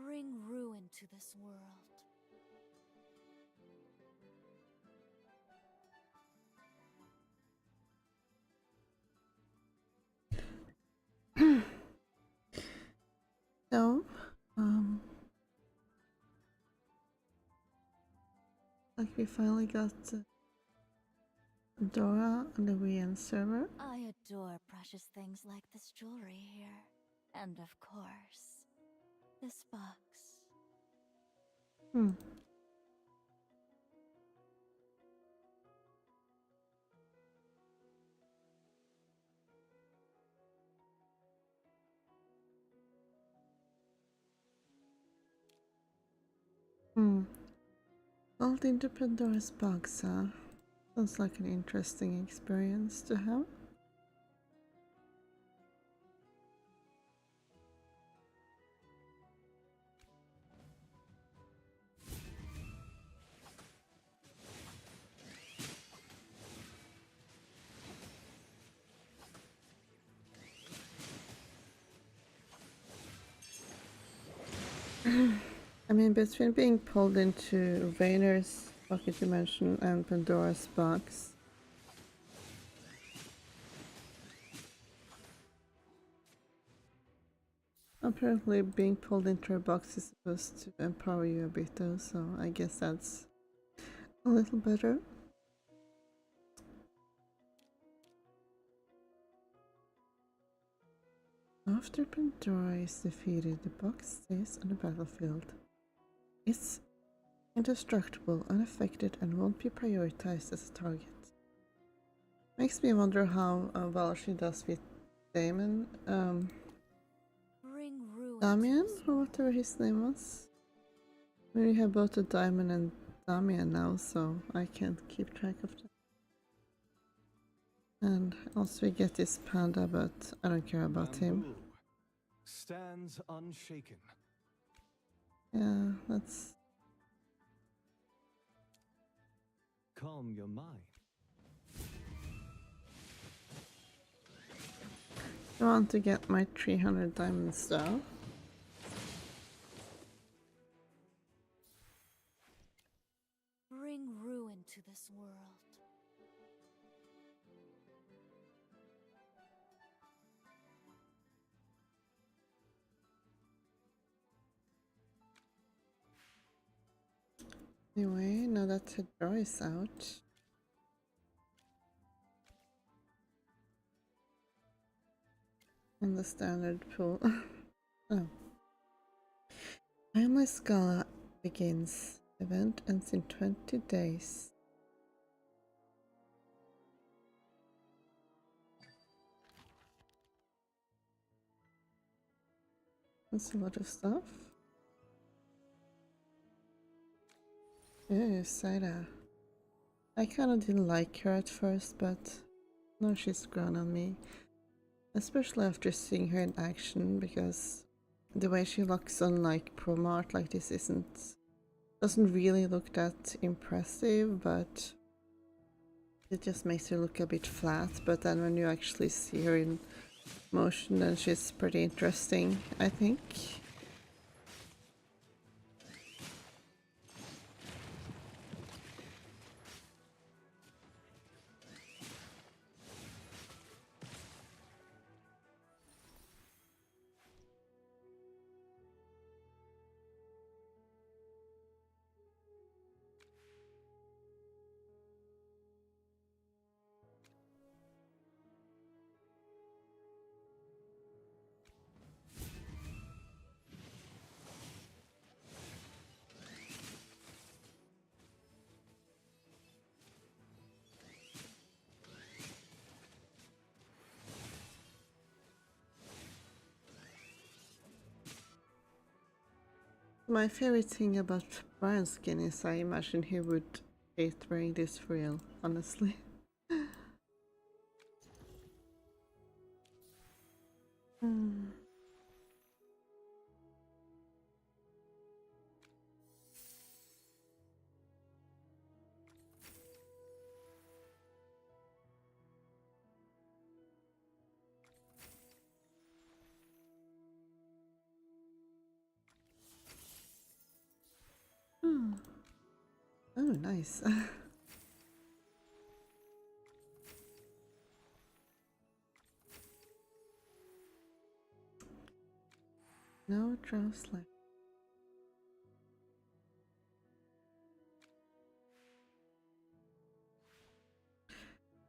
Bring ruin to this world. So, like we finally got Dora on the WN server. I adore precious things like this jewelry here. And of course, this box. Hmm. Hmm. Vault into Pandora's box, huh? Sounds like an interesting experience to have. I mean, between being pulled into Rainer's pocket dimension and Pandora's box, apparently being pulled into a box is supposed to empower you a bit though, so I guess that's a little better. After Pandora is defeated, the box stays on the battlefield. It's indestructible, unaffected, and won't be prioritized as a target. Makes me wonder how well she does with Damon. Bring ruin Damian, to this or world. whatever his name was. We have both a Diamond and Damian now, so I can't keep track of them. And also we get this panda, but I don't care about him. Bamboo stands unshaken. Yeah, that's... Calm your mind. I want to get my 300 diamonds though. Bring ruin to this world. Anyway, now that the draw is out, and the standard pool. Oh. Timeless Gala begins. Event ends in 20 days. That's a lot of stuff. Yeah, Saira. I kinda didn't like her at first, but now she's grown on me. Especially after seeing her in action, because the way she looks on like promo art like this doesn't really look that impressive, but it just makes her look a bit flat. But then when you actually see her in motion, then she's pretty interesting, I think. My favorite thing about Brian's skin is I imagine he would hate wearing this for real, honestly. Hmm. Oh, nice. No draws left.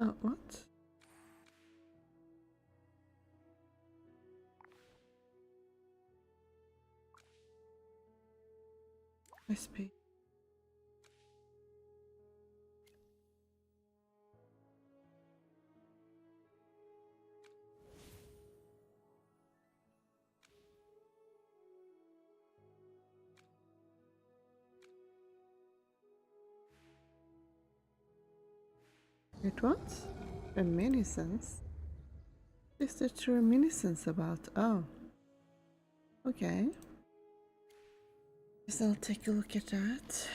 Oh, what? I speak. It what? Reminiscence? What is there to reminiscence about? Oh. Okay. Guess I'll take a look at that.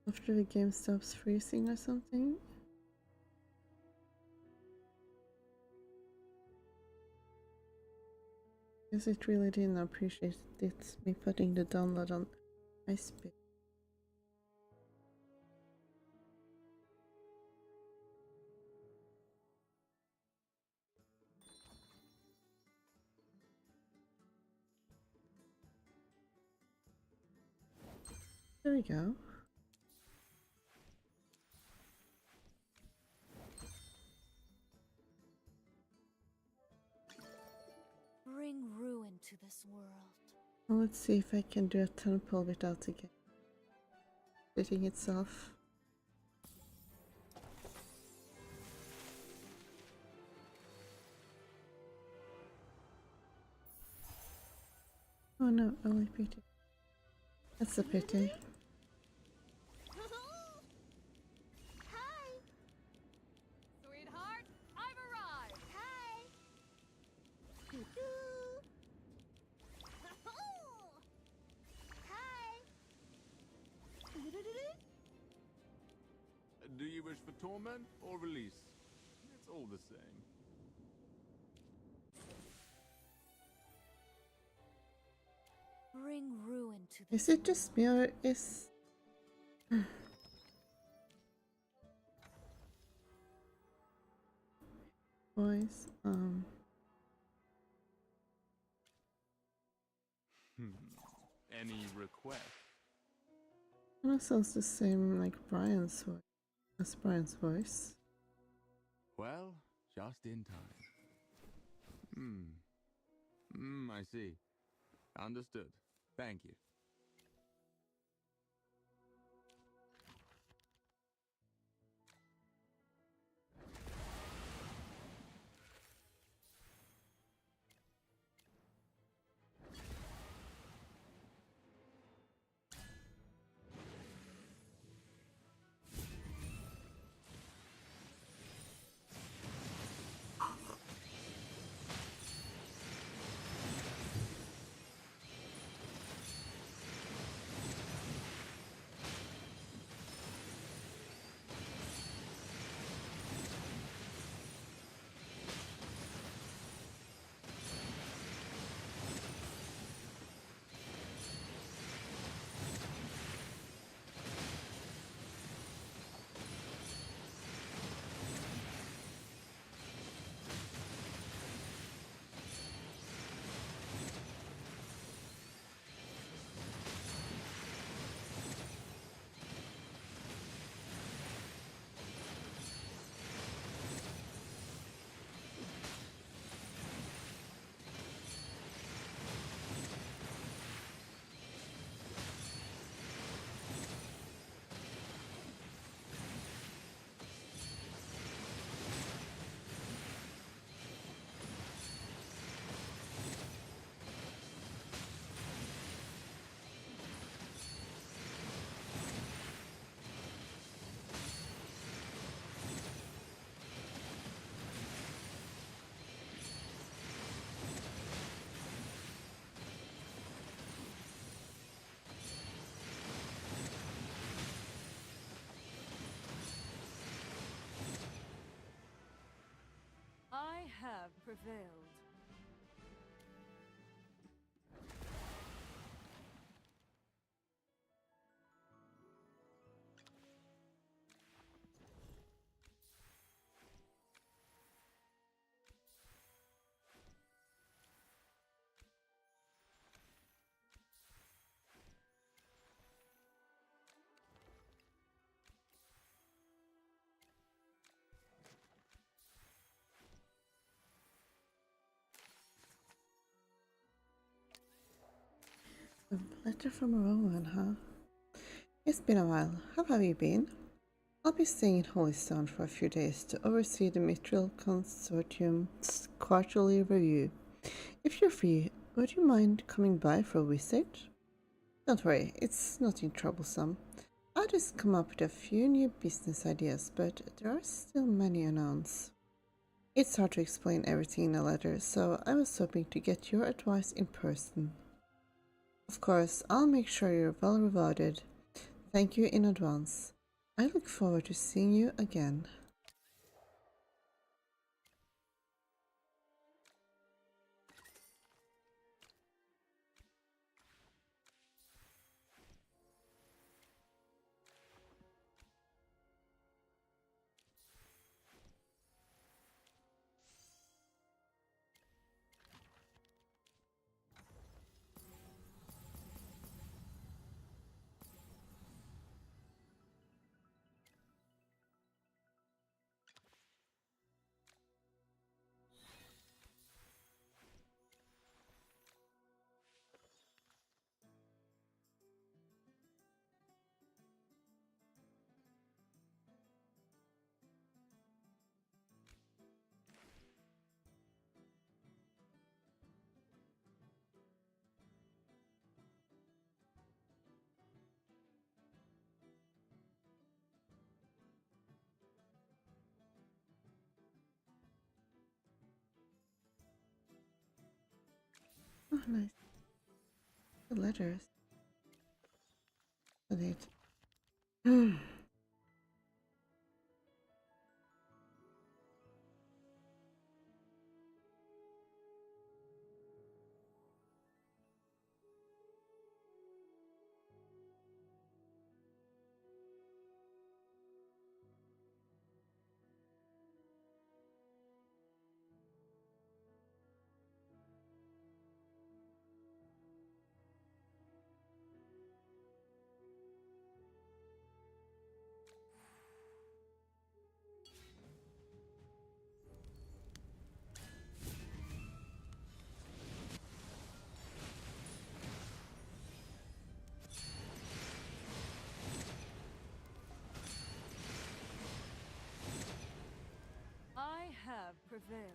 After the game stops freezing or something? Guess it really didn't appreciate it, me putting the download on high speed. There we go. Bring ruin to this world. Well, let's see if I can do a temple without the game splitting itself. Oh no, only pity. That's a pity. Hi! Sweetheart, I've arrived! Hi! Doo-doo! Hi! Doo-doo-doo-doo. Do you wish for torment or release? It's all the same. Bring ruin to this Is it just me or is... Voice, Any request? That sounds the same like Brian's voice. As Brian's voice. Well, just in time. I see. Understood. Thank you. have prevailed. A letter from a Rowan, huh? It's been a while. How have you been? I'll be staying in Holystone for a few days to oversee the Mithril Consortium's quarterly review. If you're free, would you mind coming by for a visit? Don't worry, it's nothing troublesome. I just come up with a few new business ideas, but there are still many unknowns. It's hard to explain everything in a letter, so I was hoping to get your advice in person. Of course, I'll make sure you're well rewarded. Thank you in advance. I look forward to seeing you again. Oh, nice. The letters. The date. I have prevailed.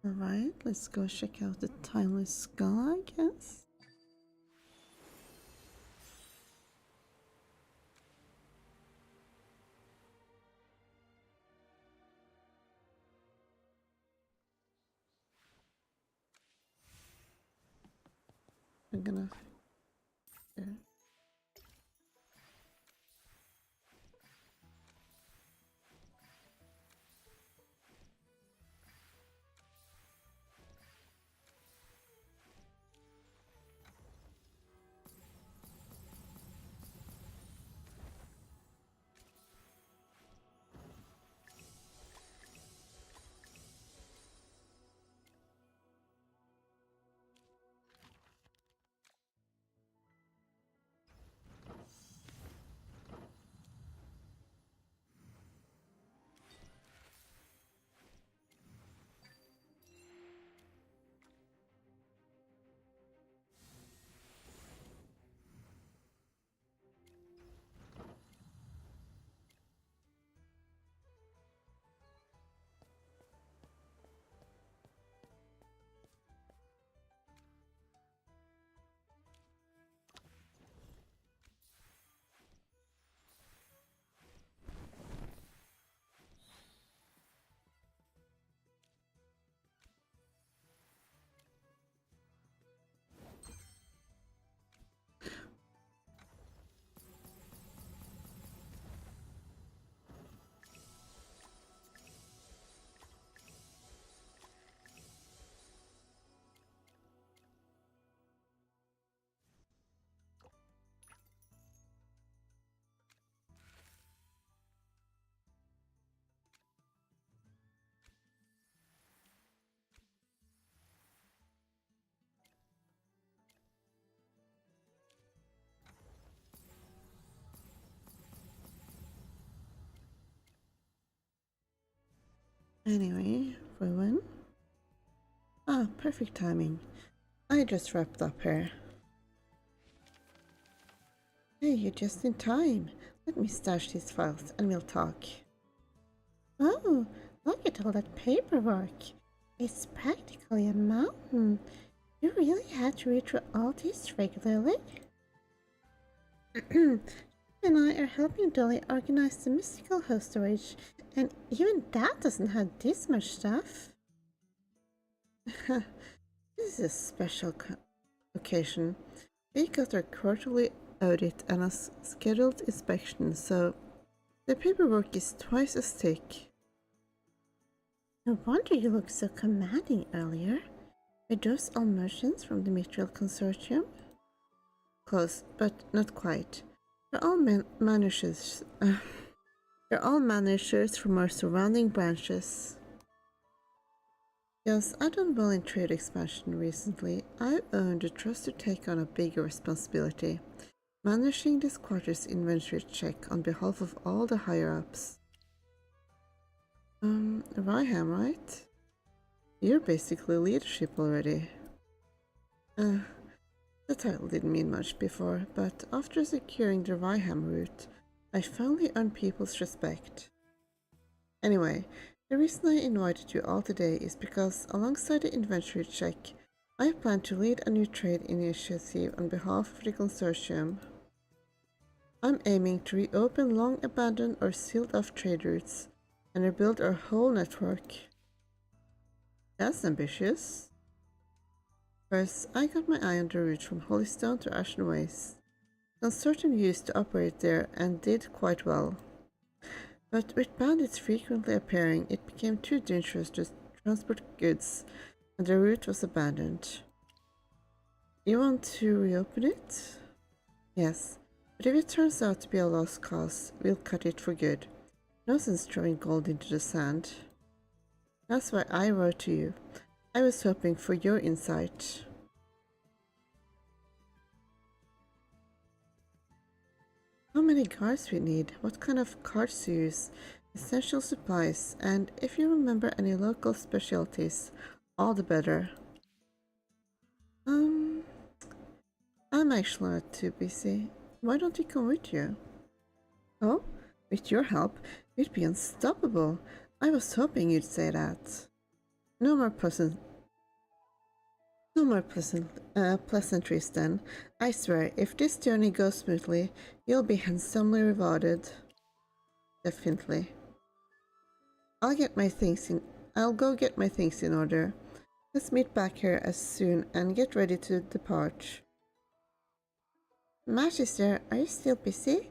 Alright, let's go check out the Timeless Gala, I guess. I'm gonna... Yeah. Anyway, ruin. Ah, perfect timing. I just wrapped up here. Hey, you're just in time. Let me stash these files and we'll talk. Oh, look at all that paperwork. It's practically a mountain. You really had to read through all this regularly? And I are helping Dolly organize the mystical host storage, and even that doesn't have this much stuff. This is a special occasion. We got our quarterly audit and a scheduled inspection, so the paperwork is twice as thick. No wonder you looked so commanding earlier. Were those all merchants from the Mithril Consortium? Close, but not quite. They're all managers. They're all managers from our surrounding branches. Yes, I've done well in trade expansion recently. I've earned the trust to take on a bigger responsibility, managing this quarter's inventory check on behalf of all the higher-ups. Ryham, right? You're basically leadership already. The title didn't mean much before, but after securing the Ryham route, I finally earned people's respect. Anyway, the reason I invited you all today is because, alongside the inventory check, I plan to lead a new trade initiative on behalf of the Consortium. I'm aiming to reopen long abandoned or sealed off trade routes and rebuild our whole network. That's ambitious. First, I got my eye on the route from Holystone to Ashen Waste. Consortium used to operate there and did quite well. But with bandits frequently appearing, it became too dangerous to transport goods, and the route was abandoned. You want to reopen it? Yes, but if it turns out to be a lost cause, we'll cut it for good. No sense throwing gold into the sand. That's why I wrote to you. I was hoping for your insight. How many guards we need, what kind of cards to use, essential supplies, and if you remember any local specialties, all the better. I'm actually not too busy. Why don't we come with you? Oh, with your help, we'd be unstoppable. I was hoping you'd say that. No more pleasantries then. I swear, if this journey goes smoothly, you'll be handsomely rewarded. Definitely. I'll go get my things in order. Let's meet back here as soon and get ready to depart. Magister, are you still busy?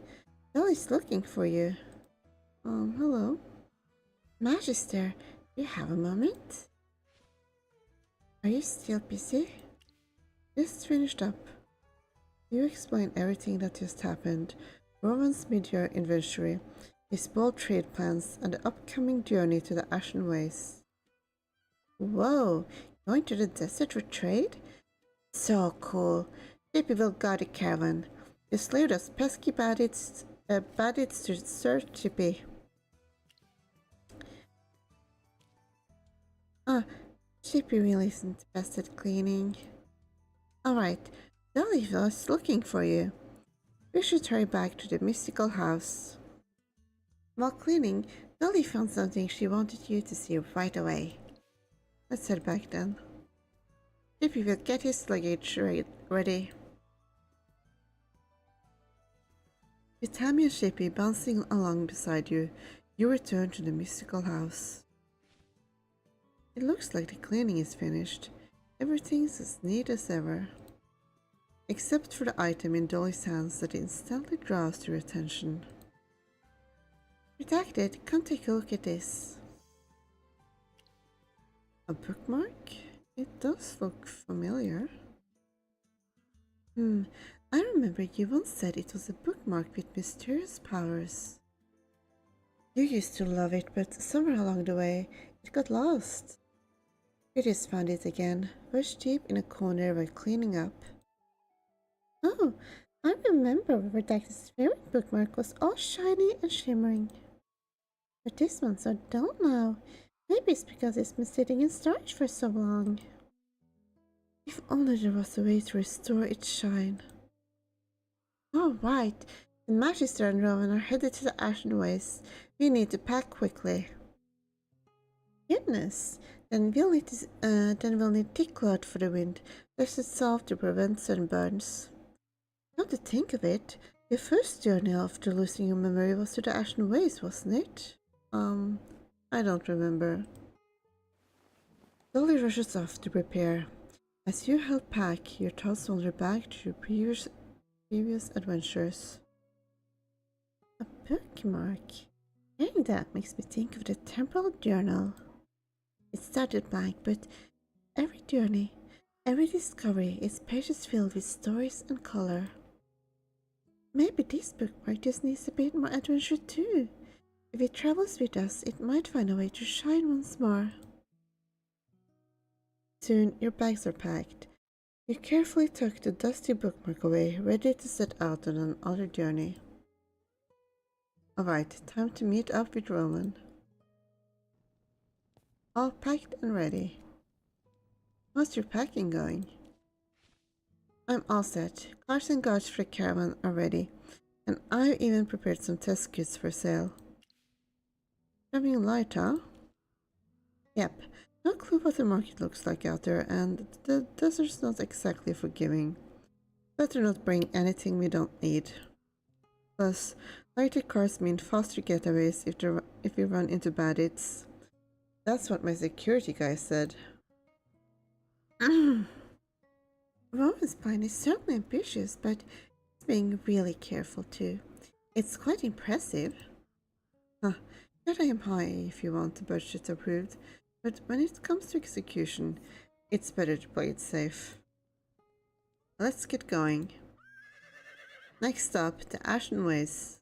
Dolly's looking for you. Hello. Magister, do you have a moment? Are you still busy? Just finished up. You explain everything that just happened. Rowan's mid-year inventory, his bold trade plans, and the upcoming journey to the Ashen Waste. Whoa, going to the desert for trade? So cool. Maybe we'll guide a caravan. Just leave those pesky bandits to Sir Chippy. Chippy really isn't best at cleaning. Alright, Dolly was looking for you. We should hurry back to the mystical house. While cleaning, Dolly found something she wanted you to see right away. Let's head back then. Chippy will get his luggage ready. With Tammy and Chippy bouncing along beside you, you return to the mystical house. It looks like the cleaning is finished. Everything's as neat as ever. Except for the item in Dolly's hands that instantly draws your attention. Redacted, come take a look at this. A bookmark? It does look familiar. I remember you once said it was a bookmark with mysterious powers. You used to love it, but somewhere along the way, it got lost. We just found it again, wedged deep in a corner while cleaning up. Oh, I remember Redacted's favorite bookmark was all shiny and shimmering. But this one's so dull now. Maybe it's because it's been sitting in storage for so long. If only there was a way to restore its shine. Oh, right. The Magister and Rowan are headed to the Ashen Waste. We need to pack quickly. Goodness. Then we'll need thick cloth for the wind. There's a salve to prevent sunburns. Come to think of it, your first journey after losing your memory was to the Ashen Waste, wasn't it? I don't remember. Dolly rushes off to prepare. As you help pack, your thoughts wander back to your previous adventures. A bookmark. Hearing that makes me think of the temporal journal. It started blank, but every journey, every discovery, its pages filled with stories and color. Maybe this bookmark just needs a bit more adventure too. If it travels with us, it might find a way to shine once more. Soon your bags are packed. You carefully tuck the dusty bookmark away, ready to set out on another journey. Alright, time to meet up with Roman. All packed and ready. How's your packing going? I'm all set. Cars and guards for the caravan are ready, and I've even prepared some test kits for sale. Having light, huh? Yep. No clue what the market looks like out there, and the desert's not exactly forgiving. Better not bring anything we don't need. Plus, lighter cars mean faster getaways if we run into bandits. That's what my security guy said. Roman's plan is certainly ambitious, but he's being really careful too. It's quite impressive. Huh, yet I am high if you want the budget approved. But when it comes to execution, it's better to play it safe. Let's get going. Next stop, the Ashen Waste.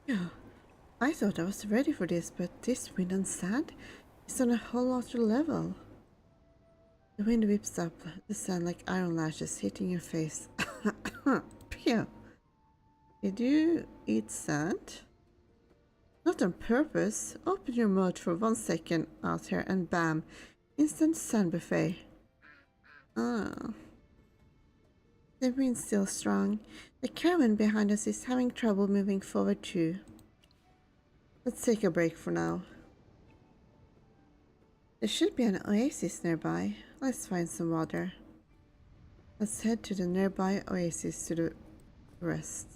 Yeah, I thought I was ready for this, but this wind and sand is on a whole other level. The wind whips up the sand like iron lashes hitting your face. Phew. Did you eat sand? Not on purpose. Open your mouth for 1 second out here and bam, instant sand buffet. Ah. The wind's still strong. The caravan behind us is having trouble moving forward too. Let's take a break for now. There should be an oasis nearby. Let's find some water. Let's head to the nearby oasis to rest.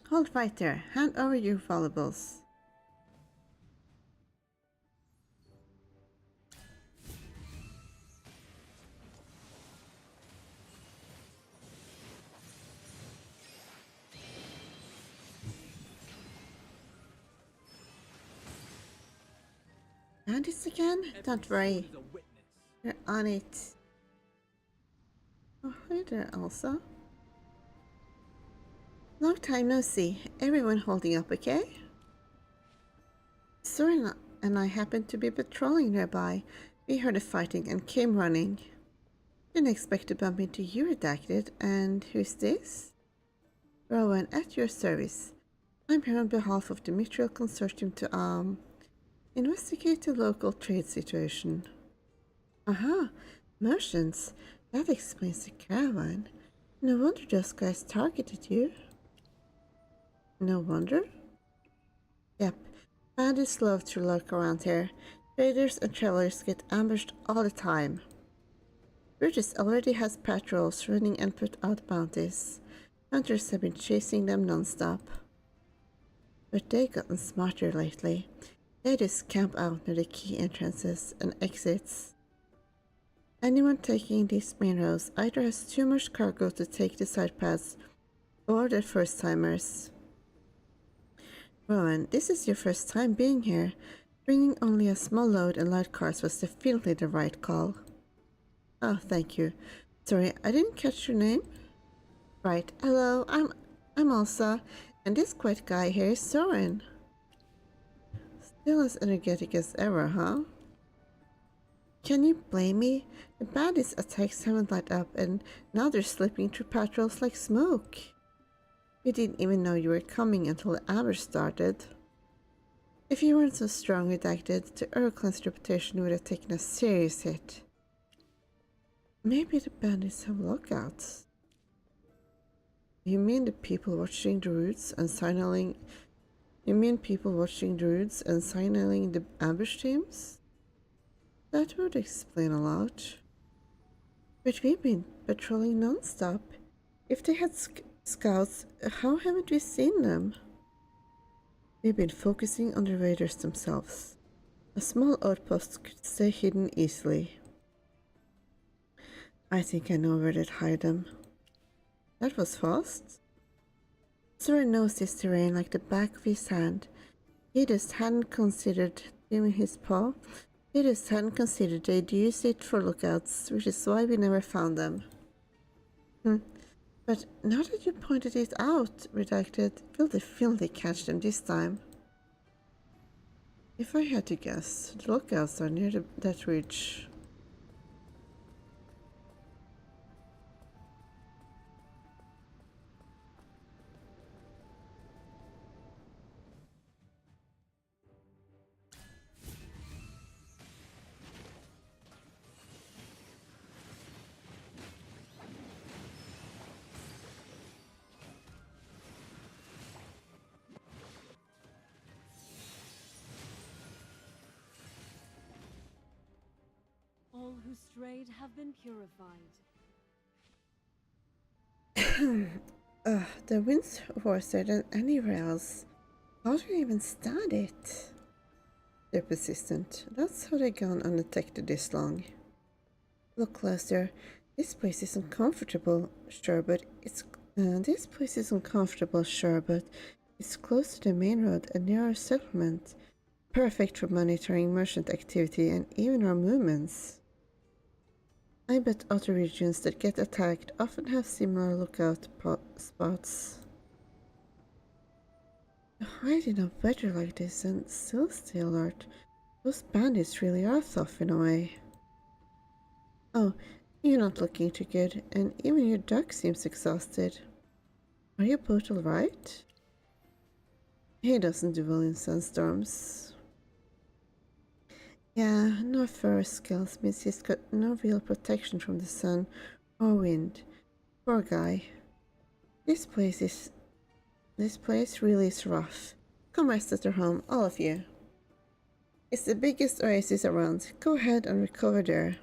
Hold right there. Hand over your valuables. Bandits again? Don't worry. We're on it. Oh, hi there, Elsa. Long time no see. Everyone holding up okay? Soren and I happened to be patrolling nearby. We heard the fighting and came running. Didn't expect to bump into you, redacted. And who's this? Rowan, at your service. I'm here on behalf of the Mithril Consortium to, investigate the local trade situation. Aha, merchants. That explains the caravan. No wonder those guys targeted you. No wonder? Yep, bandits love to lurk around here. Traders and travelers get ambushed all the time. Brutus already has patrols running and put out bounties. Hunters have been chasing them non-stop. But they've gotten smarter lately. They just camp out near the key entrances and exits. Anyone taking these main roads either has too much cargo to take the side paths, or they're first-timers. Rowan, this is your first time being here. Bringing only a small load and light cars was definitely the right call. Oh, thank you. Sorry, I didn't catch your name. Right, hello, I'm Elsa, and this quiet guy here is Soren. Still as energetic as ever, huh? Can you blame me? The bandits' attacks haven't let up, and now they're slipping through patrols like smoke. We didn't even know you were coming until the ambush started. If you weren't so strong redacted, the Urclan's reputation would have taken a serious hit. Maybe the bandits have lookouts. You mean the people watching the routes and signaling? You mean people watching the routes and signaling the ambush teams? That would explain a lot. But we've been patrolling non-stop. If they had scouts, how haven't we seen them? We've been focusing on the raiders themselves. A small outpost could stay hidden easily. I think I know where they'd hide them. That was fast. Soren knows this terrain like the back of his hand. He just hadn't considered dimming his paw. He just hadn't considered they'd use it for lookouts, which is why we never found them. But now that you pointed it out, redacted, will they feel they catch them this time? If I had to guess, the lookouts are near that ridge. All who strayed have been purified. The wind's worse than anywhere else. How do you even stand it? They're persistent. That's how they've gone undetected this long. Look closer. This place is uncomfortable, sure, but it's close to the main road and near our settlement. Perfect for monitoring merchant activity and even our movements. I bet other regions that get attacked often have similar lookout spots. Hiding in weather like this and still stay alert. Those bandits really are tough in a way. Oh, you're not looking too good, and even your dog seems exhausted. Are you both alright? He doesn't do well in sandstorms. Yeah, no fur skills means he's got no real protection from the sun or wind. Poor guy. This place really is rough. Come rest at our home, all of you. It's the biggest oasis around. Go ahead and recover there.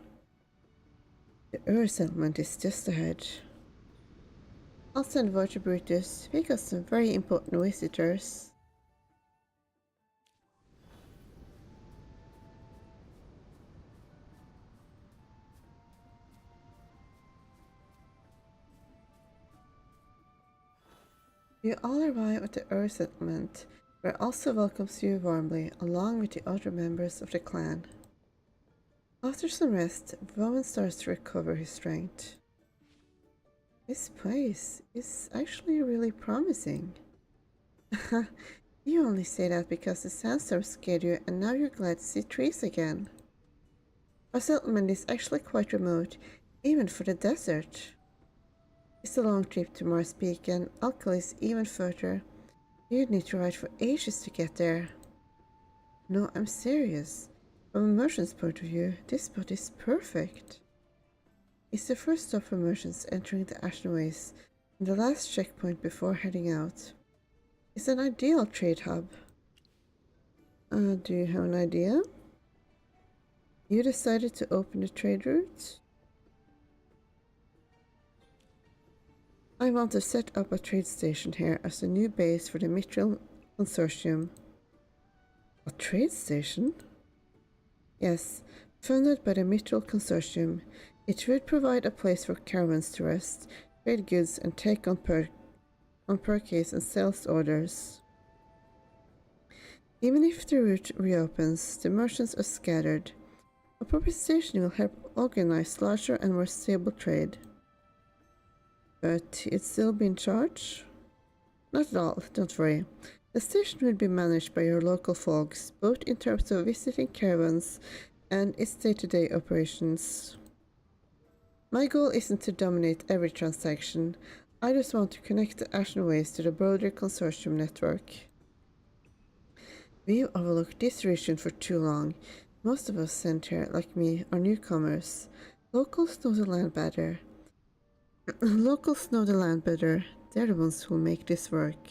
The Ur settlement is just ahead. I'll send word to Brutus. We got some very important visitors. You all arrive at the Ur settlement, where Elsa welcomes you warmly, along with the other members of the clan. After some rest, Rowan starts to recover his strength. This place is actually really promising. You only say that because the sandstorm scared you and now you're glad to see trees again. Our settlement is actually quite remote, even for the desert. It's a long trip to Mars Peak and Alkali is even further. You'd need to ride for ages to get there. No, I'm serious. From a merchant's point of view, this spot is perfect. It's the first stop for merchants entering the Ashen Waste and the last checkpoint before heading out. It's an ideal trade hub. Do you have an idea? You decided to open the trade route? I want to set up a trade station here as a new base for the Mithril Consortium. A trade station? Yes, funded by the Mithril Consortium. It would provide a place for caravans to rest, trade goods and take on purchase and sales orders. Even if the route reopens, the merchants are scattered. A proper station will help organize larger and more stable trade. But you'd still be in charge? Not at all, don't worry. The station will be managed by your local folks, both in terms of visiting caravans and its day-to-day operations. My goal isn't to dominate every transaction. I just want to connect the Ashen Ways to the broader consortium network. We've overlooked this region for too long. Most of us sent here, like me, are newcomers. Locals know the land better. They're the ones who'll make this work.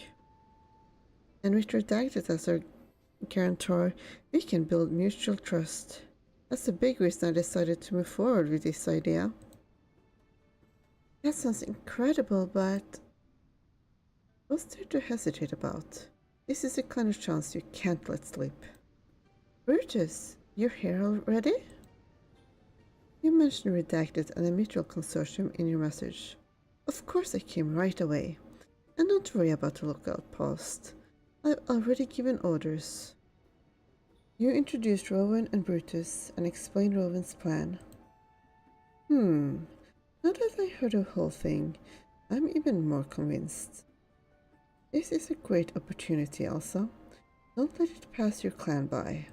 And with Redacted as our guarantor, we can build mutual trust. That's the big reason I decided to move forward with this idea. That sounds incredible, but what's there to hesitate about? This is the kind of chance you can't let slip. Brutus, you're here already? You mentioned Redacted and a mutual consortium in your message. Of course I came right away. And don't worry about the lookout post. I've already given orders. You introduced Rowan and Brutus and explained Rowan's plan. Now that I heard the whole thing, I'm even more convinced. This is a great opportunity, Elsa. Don't let it pass your clan by.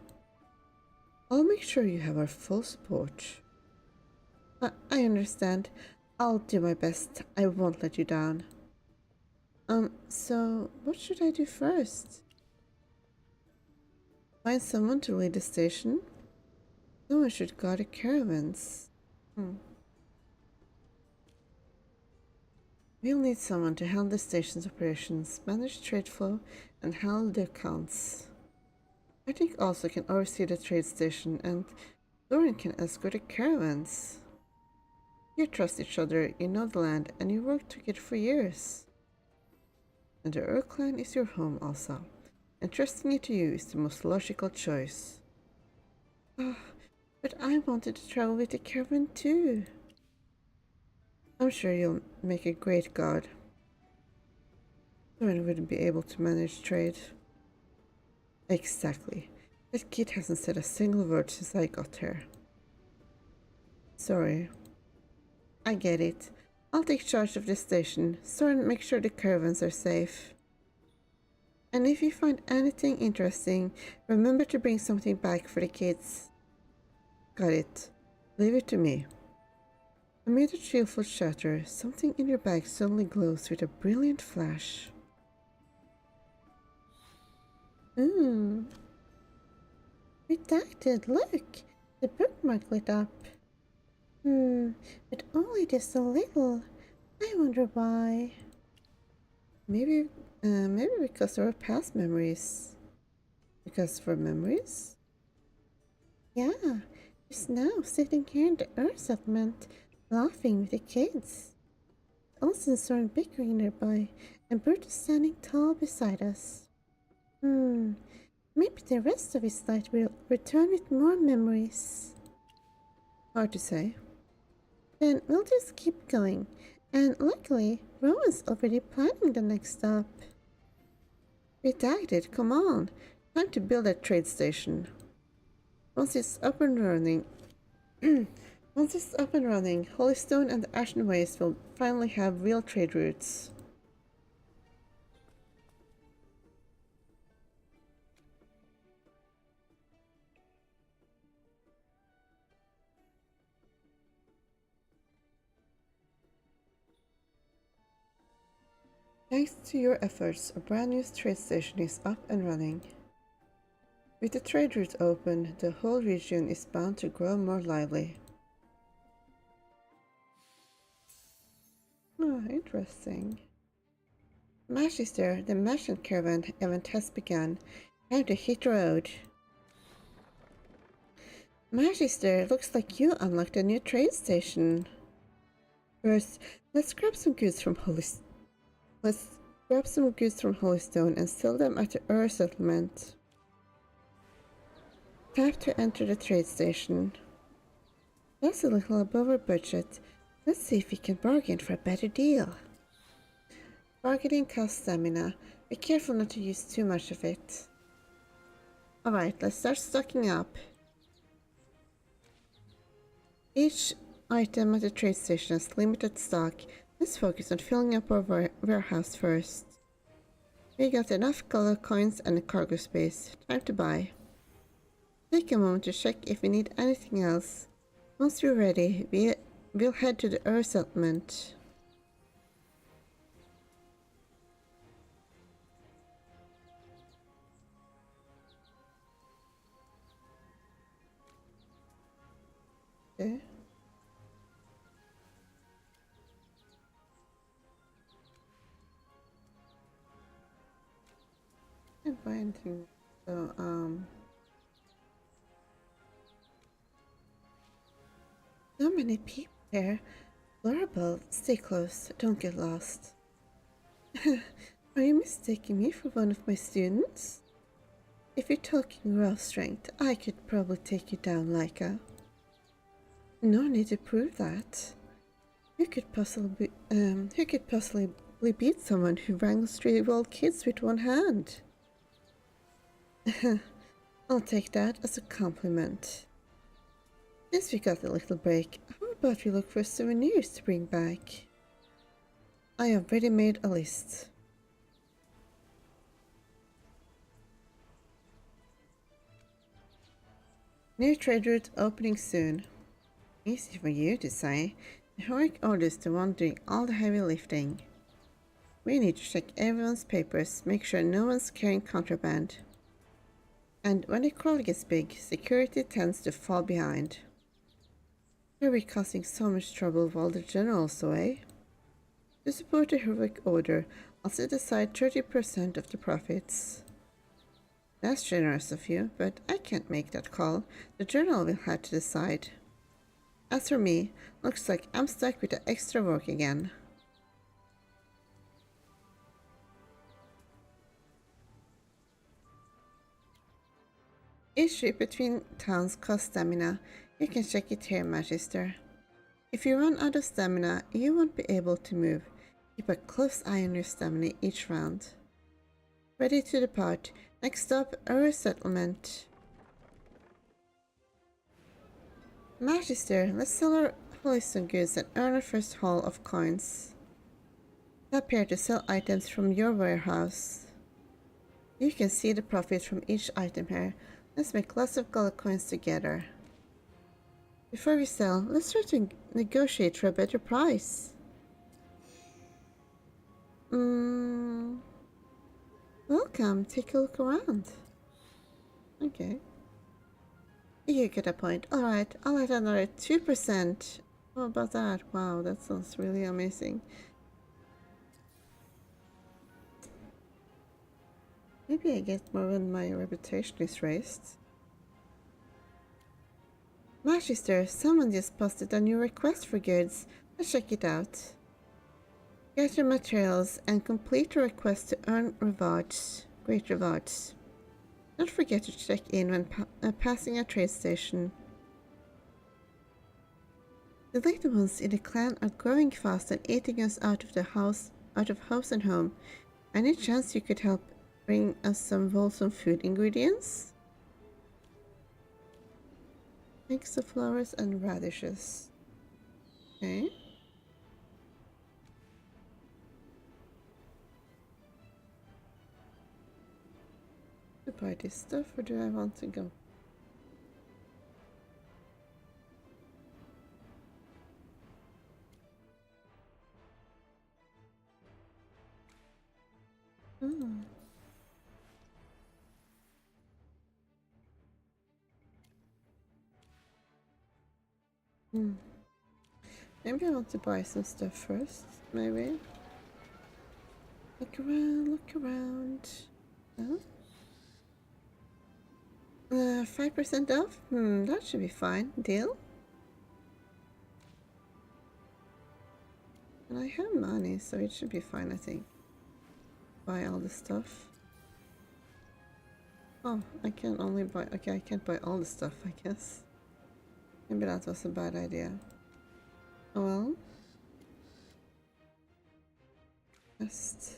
I'll make sure you have our full support. I understand. I'll do my best. I won't let you down. So what should I do first? Find someone to lead the station? Someone should guard the caravans. We'll need someone to handle the station's operations, manage trade flow, and handle the accounts. I think also can oversee the trade station, and Lauren can escort the caravans. You trust each other, you know the land, and you worked together for years. And the Earl clan is your home also, and trusting it to you is the most logical choice. But I wanted to travel with the caravan too. I'm sure you'll make a great guard. Lauren wouldn't be able to manage trade. Exactly. That kid hasn't said a single word since I got here. Sorry. I get it. I'll take charge of the station. Soren, make sure the caravans are safe. And if you find anything interesting, remember to bring something back for the kids. Got it. Leave it to me. Amid the cheerful chatter, something in your bag suddenly glows with a brilliant flash. Redacted, look! The bookmark lit up. But only just a little. I wonder why. Maybe because of our past memories. Because of our memories? Yeah, just now sitting here in the Earth settlement, laughing with the kids. Elsa and Soren bickering nearby, and Brutus standing tall beside us. Maybe the rest of his life will return with more memories. Hard to say. Then we'll just keep going. And luckily, Rowan's already planning the next stop. Redacted, come on. Time to build a trade station. Once it's up and running, Holystone and the Ashen Ways will finally have real trade routes. Thanks to your efforts, a brand new trade station is up and running. With the trade route open, the whole region is bound to grow more lively. Interesting. Magister, the merchant caravan event has begun. Time to hit the road. Magister, looks like you unlocked a new trade station. First, let's grab some goods from Holystone and sell them at the Ur settlement. Tap to enter the trade station. That's a little above our budget. Let's see if we can bargain for a better deal. Bargaining costs stamina. Be careful not to use too much of it. Alright, let's start stocking up. Each item at the trade station has limited stock. Let's focus on filling up our warehouse first. We got enough Gala coins and cargo space. Time to buy. Take a moment to check if we need anything else. Once we're ready, we'll head to the Earth settlement. Okay. Can't buy anything. So, so many people here. Adorable. Stay close. Don't get lost. Are you mistaking me for one of my students? If you're talking raw strength, I could probably take you down, Laika. No need to prove that. Who could possibly beat someone who wrangles 3-year-old kids with one hand? I'll take that as a compliment. Since we got a little break, how about we look for souvenirs to bring back? I have already made a list. New trade route opening soon. Easy for you to say. The heroic order's the one doing all the heavy lifting. We need to check everyone's papers, make sure no one's carrying contraband. And when the crowd gets big, security tends to fall behind. Why are we causing so much trouble while the general's away? To support the heroic order, I'll set aside 30% of the profits. That's generous of you, but I can't make that call. The general will have to decide. As for me, looks like I'm stuck with the extra work again. Each trip between towns costs stamina. You can check it here, Magister. If you run out of stamina, you won't be able to move. Keep a close eye on your stamina each round. Ready to depart. Next stop, our settlement. Magister, let's sell our Holiston goods and earn our first haul of coins. Tap here to sell items from your warehouse. You can see the profit from each item here. Let's make lots of Gala coins together. Before we sell, let's try to negotiate for a better price. Welcome, take a look around. Okay. You get a point. Alright, I'll add another 2%. How about that? Wow, that sounds really amazing. Maybe I get more when my reputation is raised. Magister, someone just posted a new request for goods. Let's check it out. Get your materials and complete a request to earn rewards. Great rewards. Don't forget to check in when passing a trade station. The little ones in the clan are growing fast and eating us out of house and home. Any chance you could help bring us some wholesome food ingredients? Mix of flowers and radishes. Okay. To buy this stuff, or do I want to go? Maybe I want to buy some stuff first. Maybe. Look around, look around. Huh? 5% off? That should be fine. Deal? And I have money, so it should be fine, I think. Buy all the stuff. Oh, I can only buy... Okay, I can't buy all the stuff, I guess. Maybe that was a bad idea. Oh well. Just...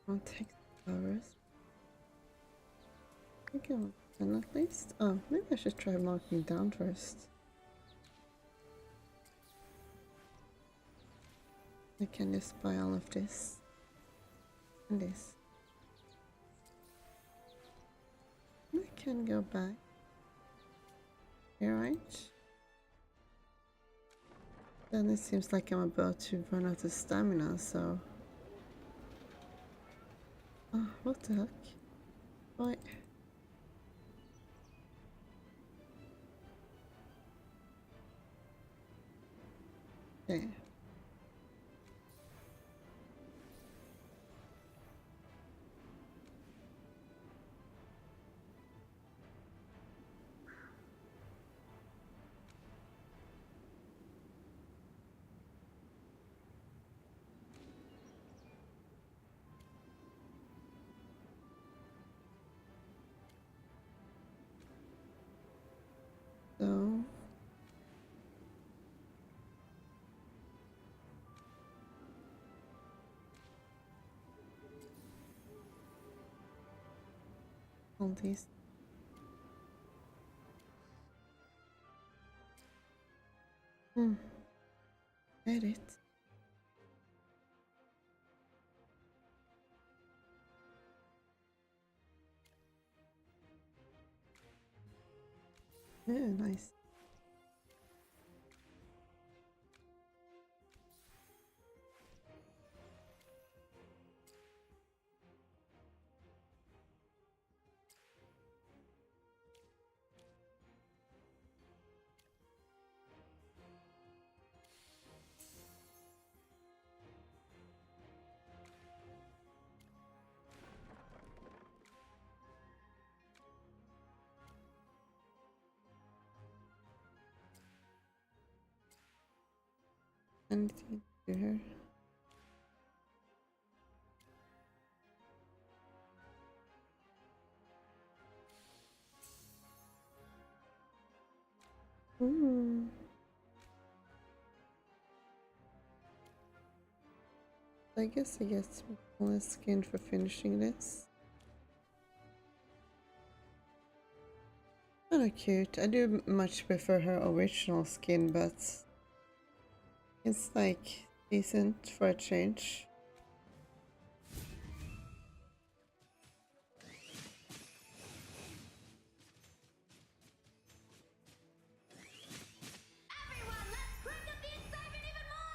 I'll take the flowers. I think I'll 10 at least. Oh, maybe I should try marking down first. I can just buy all of this. And this. I can go back. Here, right? Then it seems like I'm about to run out of stamina, so... Oh, what the heck? Why? Okay. So... all these... Edit. Yeah, nice. Anything to do here? I guess I get some bonus skin for finishing this. Kinda cute. I do much prefer her original skin, but it's like decent for a change. Everyone, let's crank up the excitement even more!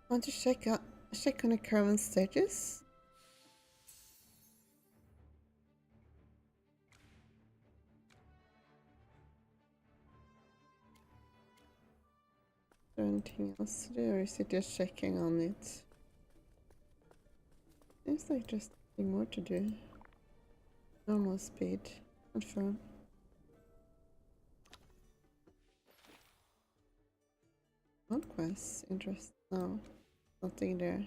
Want to check on the current status? Is there anything else to do, or is it just checking on it? Seems like just nothing more to do. Normal speed. Confirm. Conquest. Interest. No. Nothing there.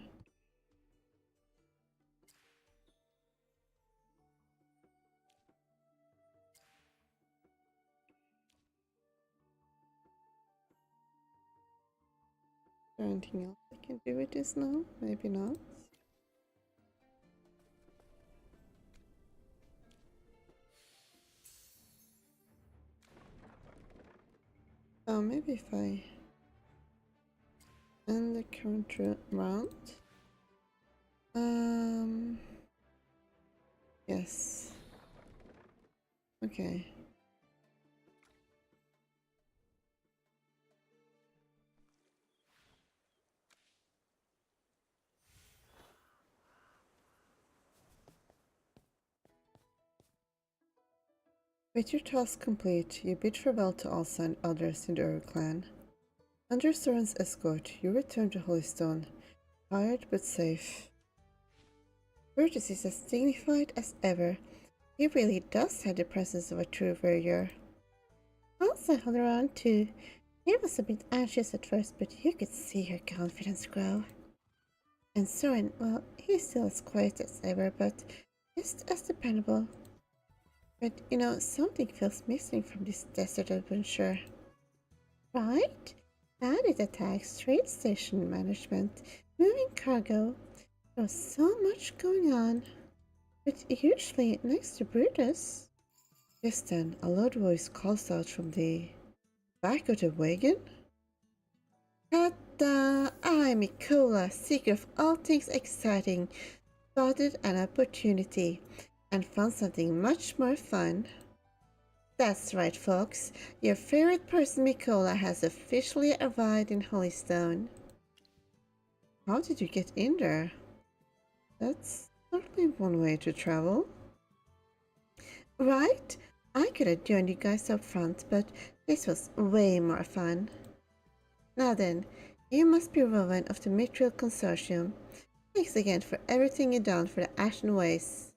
Is there anything else I can do with this now? Maybe not. Oh, maybe if I end the current round. Yes. Okay. With your task complete, you bid farewell to all others in the Ur clan. Under Soren's escort, you return to Holystone, tired but safe. Burgess is as dignified as ever. He really does have the presence of a true warrior. Also hung around too. He was a bit anxious at first, but you could see her confidence grow. And Soren, well, he's still as quiet as ever, but just as dependable. But you know, something feels missing from this desert adventure. Right? Bandit attacks, trade station management, moving cargo. There's so much going on. But usually next to Brutus. Just then, a loud voice calls out from the back of the wagon. Ta-da! I'm Mikola, seeker of all things exciting. Spotted an opportunity and found something much more fun. That's right, folks. Your favorite person, Mikola, has officially arrived in Holystone. How did you get in there? That's certainly one way to travel. Right? I could have joined you guys up front, but this was way more fun. Now then, you must be Rowan of the Mithril Consortium. Thanks again for everything you've done for the Ashen Ways.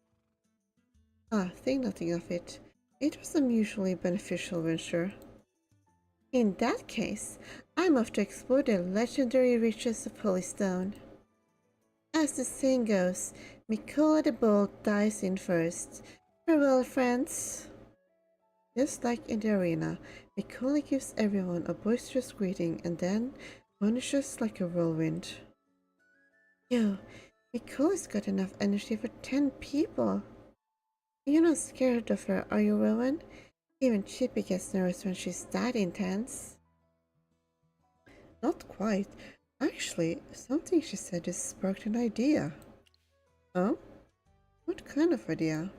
Ah, think nothing of it. It was a mutually beneficial venture. In that case, I'm off to explore the legendary riches of Holystone. As the saying goes, Mikola the Bold dies in first. Farewell, friends. Just like in the arena, Mikola gives everyone a boisterous greeting and then vanishes like a whirlwind. Yo, Mikola's got enough energy for 10 people. You're not scared of her, are you, Rowan? Even Chippy gets nervous when she's that intense. Not quite. Actually, something she said just sparked an idea. Oh? What kind of idea?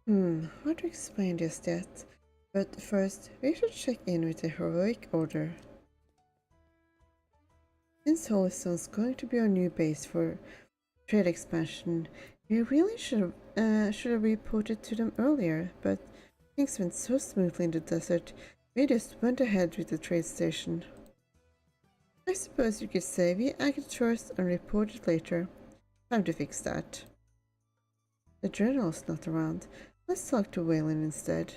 Hard to explain just yet. But first, we should check in with the Heroic Order. Since Holystone's going to be our new base for trade expansion, we really should have reported to them earlier, but things went so smoothly in the desert, we just went ahead with the trade station. I suppose you could say we acted first and reported later. Time to fix that. The general's not around. Let's talk to Waylon instead.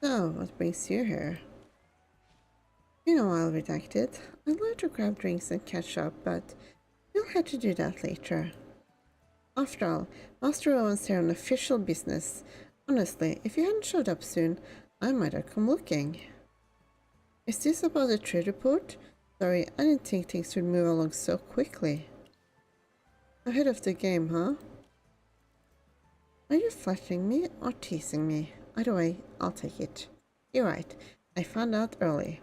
So, what brings you here? You know, I'll redact it. I'd like to grab drinks and catch up, but we'll have to do that later. After all, Master Owen's here on official business. Honestly, if you hadn't showed up soon, I might have come looking. Is this about the trade report? Sorry, I didn't think things would move along so quickly. Ahead of the game, huh? Are you flattering me or teasing me? Either way, I'll take it. You're right, I found out early.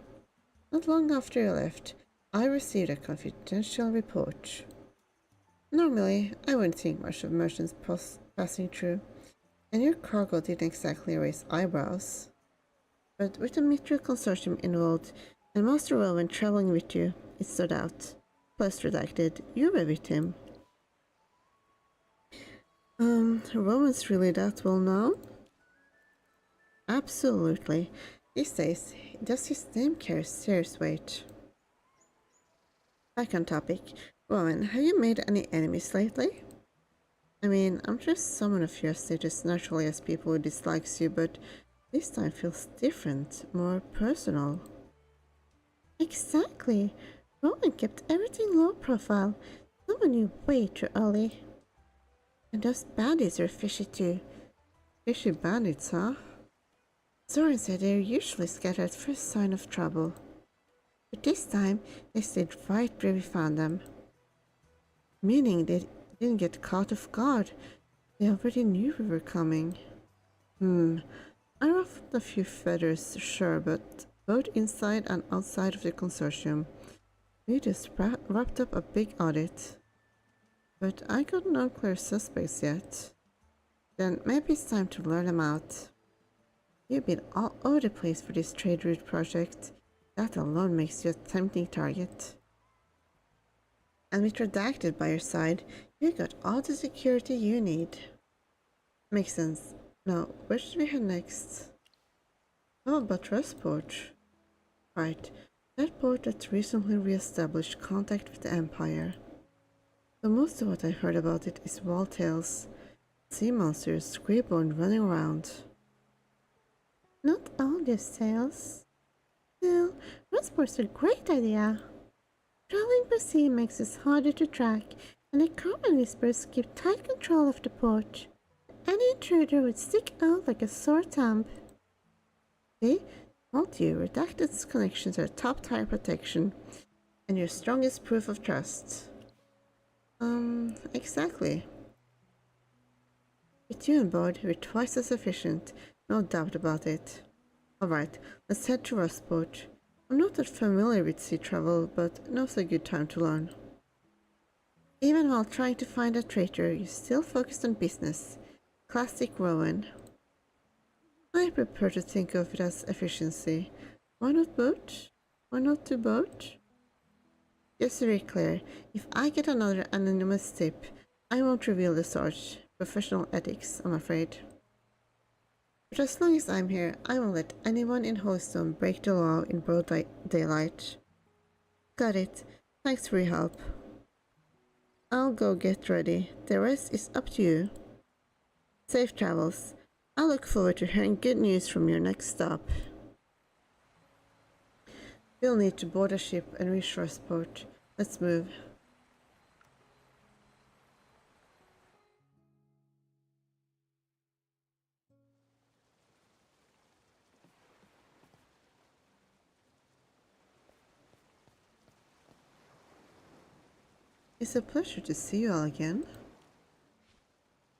Not long after you left, I received a confidential report. Normally, I wouldn't think much of merchants passing through, and your cargo didn't exactly raise eyebrows. But with the Mithril Consortium involved, and Master Rowan traveling with you, it stood out. Plus redacted, you were with him. Rowan's really that well known? Absolutely. These days, does his name carry serious weight? Back on topic. Rowan, have you made any enemies lately? I mean, I'm sure someone of your status naturally has people who dislikes you, but this time feels different, more personal. Exactly. Rowan kept everything low profile. Someone knew way too early. And those bandits are fishy too. Fishy bandits, huh? Soren said they're usually scattered at first sign of trouble. But this time, they stayed right where we found them. Meaning they didn't get caught off guard. They already knew we were coming. I ruffled a few feathers, sure, but both inside and outside of the consortium. We just wrapped up a big audit. But I got no clear suspects yet. Then maybe it's time to learn them out. You've been all over the place for this trade route project. That alone makes you a tempting target. And with Redacted by your side, you got all the security you need. Makes sense. Now, where should we head next? How about Trustport? Right, that port that recently re-established contact with the Empire. So most of what I heard about it is wall tales. sea monsters, Greybone running around. Not all these tales. Still, transport's a great idea. Traveling by sea makes us harder to track, and the common whispers keep tight control of the port. Any intruder would stick out like a sore thumb. See? Told you, redacted connections are top tier protection, and your strongest proof of trust. Exactly. With you on board, we're twice as efficient, no doubt about it. Alright, let's head to Rustport. I'm not that familiar with sea travel, but now's a good time to learn. Even while trying to find a traitor, you're still focused on business. Classic Rowan. I prefer to think of it as efficiency. Why not both? Why not do both? Just to be clear, if I get another anonymous tip, I won't reveal the source. Professional ethics, I'm afraid. But as long as I'm here, I won't let anyone in Holystone break the law in broad daylight. Got it. Thanks for your help. I'll go get ready. The rest is up to you. Safe travels. I look forward to hearing good news from your next stop. We'll need to board a ship and reach Rustport. Let's move. It's a pleasure to see you all again.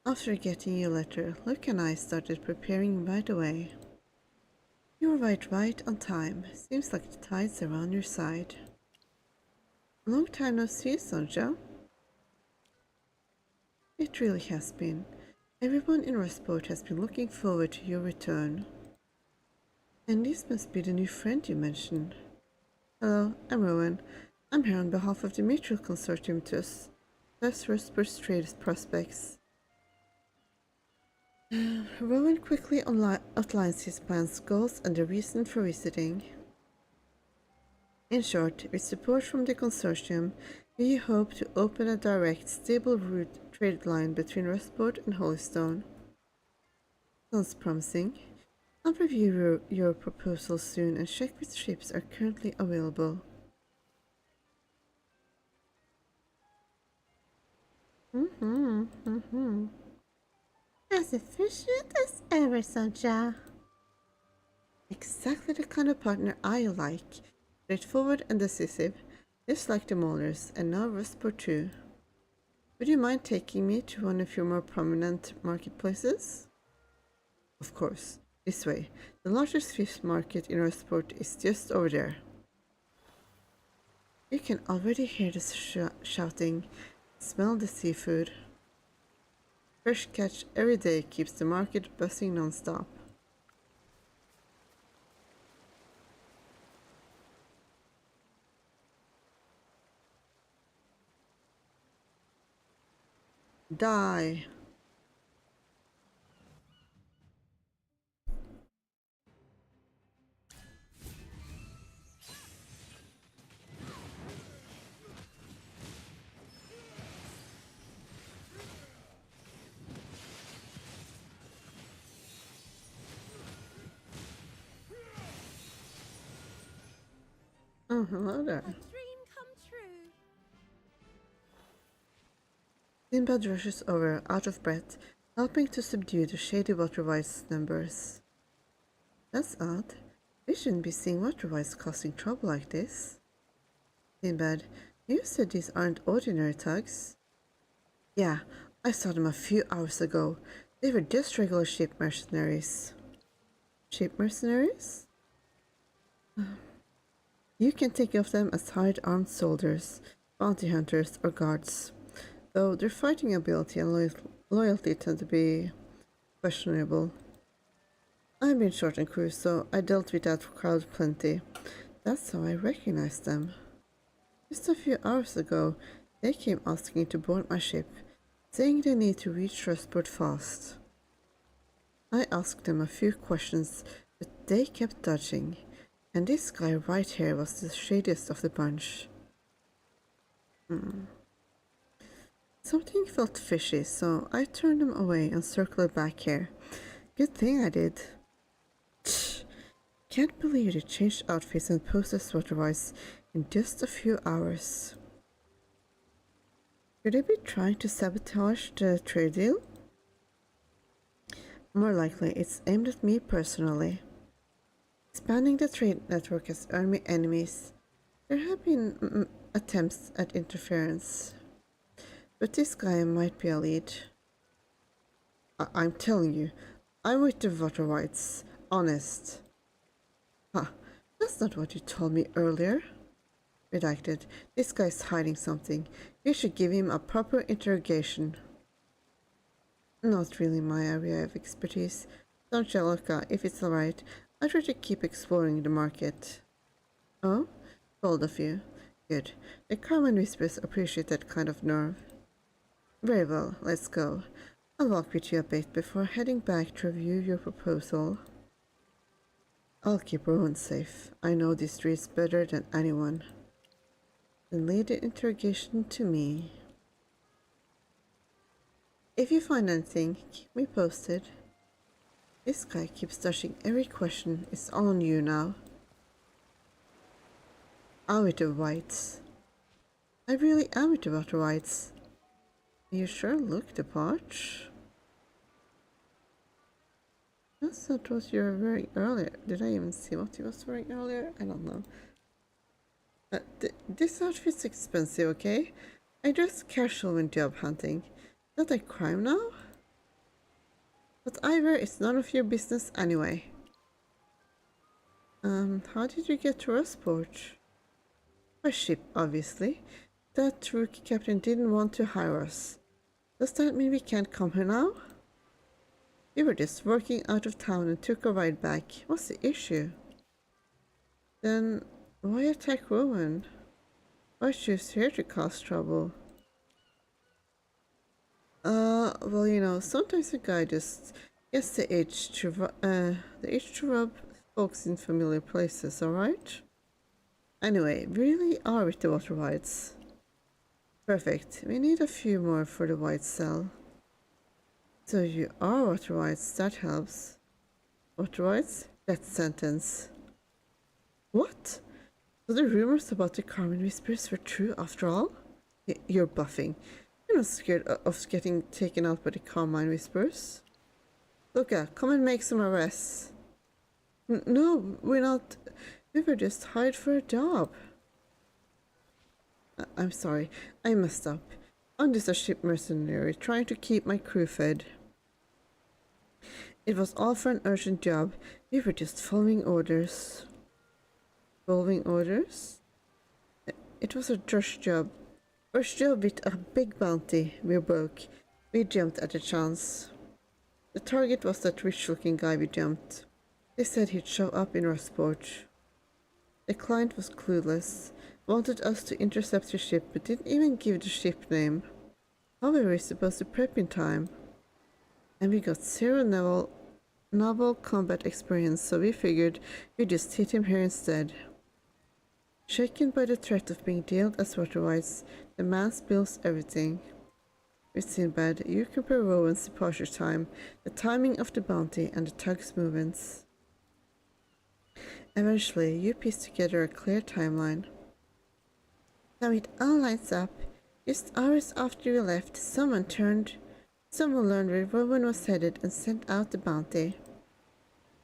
After getting your letter, Luke and I started preparing right away. You arrived right on time. Seems like the tides are on your side. Long time no see, Sonja. It really has been. Everyone in Rustport has been looking forward to your return. And this must be the new friend you mentioned. Hello, I'm Rowan. I'm here on behalf of the Mutual Consortium to assess Rustport's trade prospects. Rowan quickly outlines his plans, goals, and the reason for visiting. In short, with support from the consortium, we hope to open a direct, stable route trade line between Rustport and Holystone. Sounds promising. I'll review your proposal soon and check which ships are currently available. As efficient as ever, Sonja. Exactly the kind of partner I like. Straightforward and decisive, just like the Maulers, and now Rustport too. Would you mind taking me to one of your more prominent marketplaces? Of course. This way. The largest fish market in Rustport is just over there. You can already hear the shouting, smell the seafood. Fresh catch every day keeps the market buzzing non-stop. Die! Oh, hello there. A dream come true. Sinbad rushes over, out of breath, helping to subdue the shady waterwise numbers. That's odd. We shouldn't be seeing waterwise causing trouble like this. Sinbad, you said these aren't ordinary thugs? Yeah, I saw them a few hours ago. They were just regular ship mercenaries. Ship mercenaries? You can think of them as hired armed soldiers, bounty hunters, or guards, though their fighting ability and loyalty tend to be questionable. I've been short on crew, so I dealt with that crowd plenty. That's how I recognized them. Just a few hours ago, they came asking to board my ship, saying they need to reach Rustport fast. I asked them a few questions, but they kept dodging. And this guy right here was the shadiest of the bunch. Something felt fishy, so I turned them away and circled back here. Good thing I did. Tch, can't believe they changed outfits and posed as waterwise in just a few hours. Could they be trying to sabotage the trade deal? More likely, it's aimed at me personally. Expanding the trade network has earned me enemies. There have been attempts at interference, but this guy might be a lead. I'm telling you, I'm with the water whites. Honest. Huh, that's not what you told me earlier. Redacted. This guy's hiding something. You should give him a proper interrogation. Not really my area of expertise. Don't you, Loka, if it's alright. I try to keep exploring the market. Oh? Bold of you. Good. The Carmen Whispers appreciate that kind of nerve. Very well, let's go. I'll walk with you a bit before heading back to review your proposal. I'll keep Rowan safe. I know these streets better than anyone. Then lead the interrogation to me. If you find anything, keep me posted. This guy keeps dodging every question. It's all on you now. I'm with the whites. I really am with the water whites. You sure look the part. That's not what you were wearing earlier. Did I even see what he was wearing earlier? I don't know. This outfit's expensive, okay? I dress casual when job hunting. Is that a crime now? What I wear is none of your business anyway. How did you get to Rossport? By ship, obviously. That rookie captain didn't want to hire us. Does that mean we can't come here now? We were just working out of town and took a ride back. What's the issue? Then why attack Rowan? Why choose here to cause trouble? Well, you know, sometimes a guy just gets the itch to rub folks in familiar places, alright? Anyway, we really are with the water whites. Perfect. We need a few more for the white cell. So you are water whites, that helps. Water whites? That sentence. What? So the rumors about the Carmen Whispers were true after all? You're bluffing. You're not scared of getting taken out by the Carmine Whispers. Luca, come and make some arrests. No, we're not. We were just hired for a job. I'm sorry, I messed up. I'm just a ship mercenary trying to keep my crew fed. It was all for an urgent job. We were just following orders. Following orders? It was a rush job. Rush job with a big bounty. We're broke. We jumped at the chance. The target was that rich-looking guy we jumped. They said he'd show up in Rossport. The client was clueless, wanted us to intercept the ship but didn't even give the ship name. How were we supposed to prep in time? And we got zero novel combat experience, so we figured we'd just hit him here instead. Shaken by the threat of being dealt as water whites, the man spills everything. With Sinbad, you compare Rowan's departure time, the timing of the bounty, and the tug's movements. Eventually, you piece together a clear timeline. Now it all lines up. Just hours after we left, someone learned where Rowan was headed and sent out the bounty.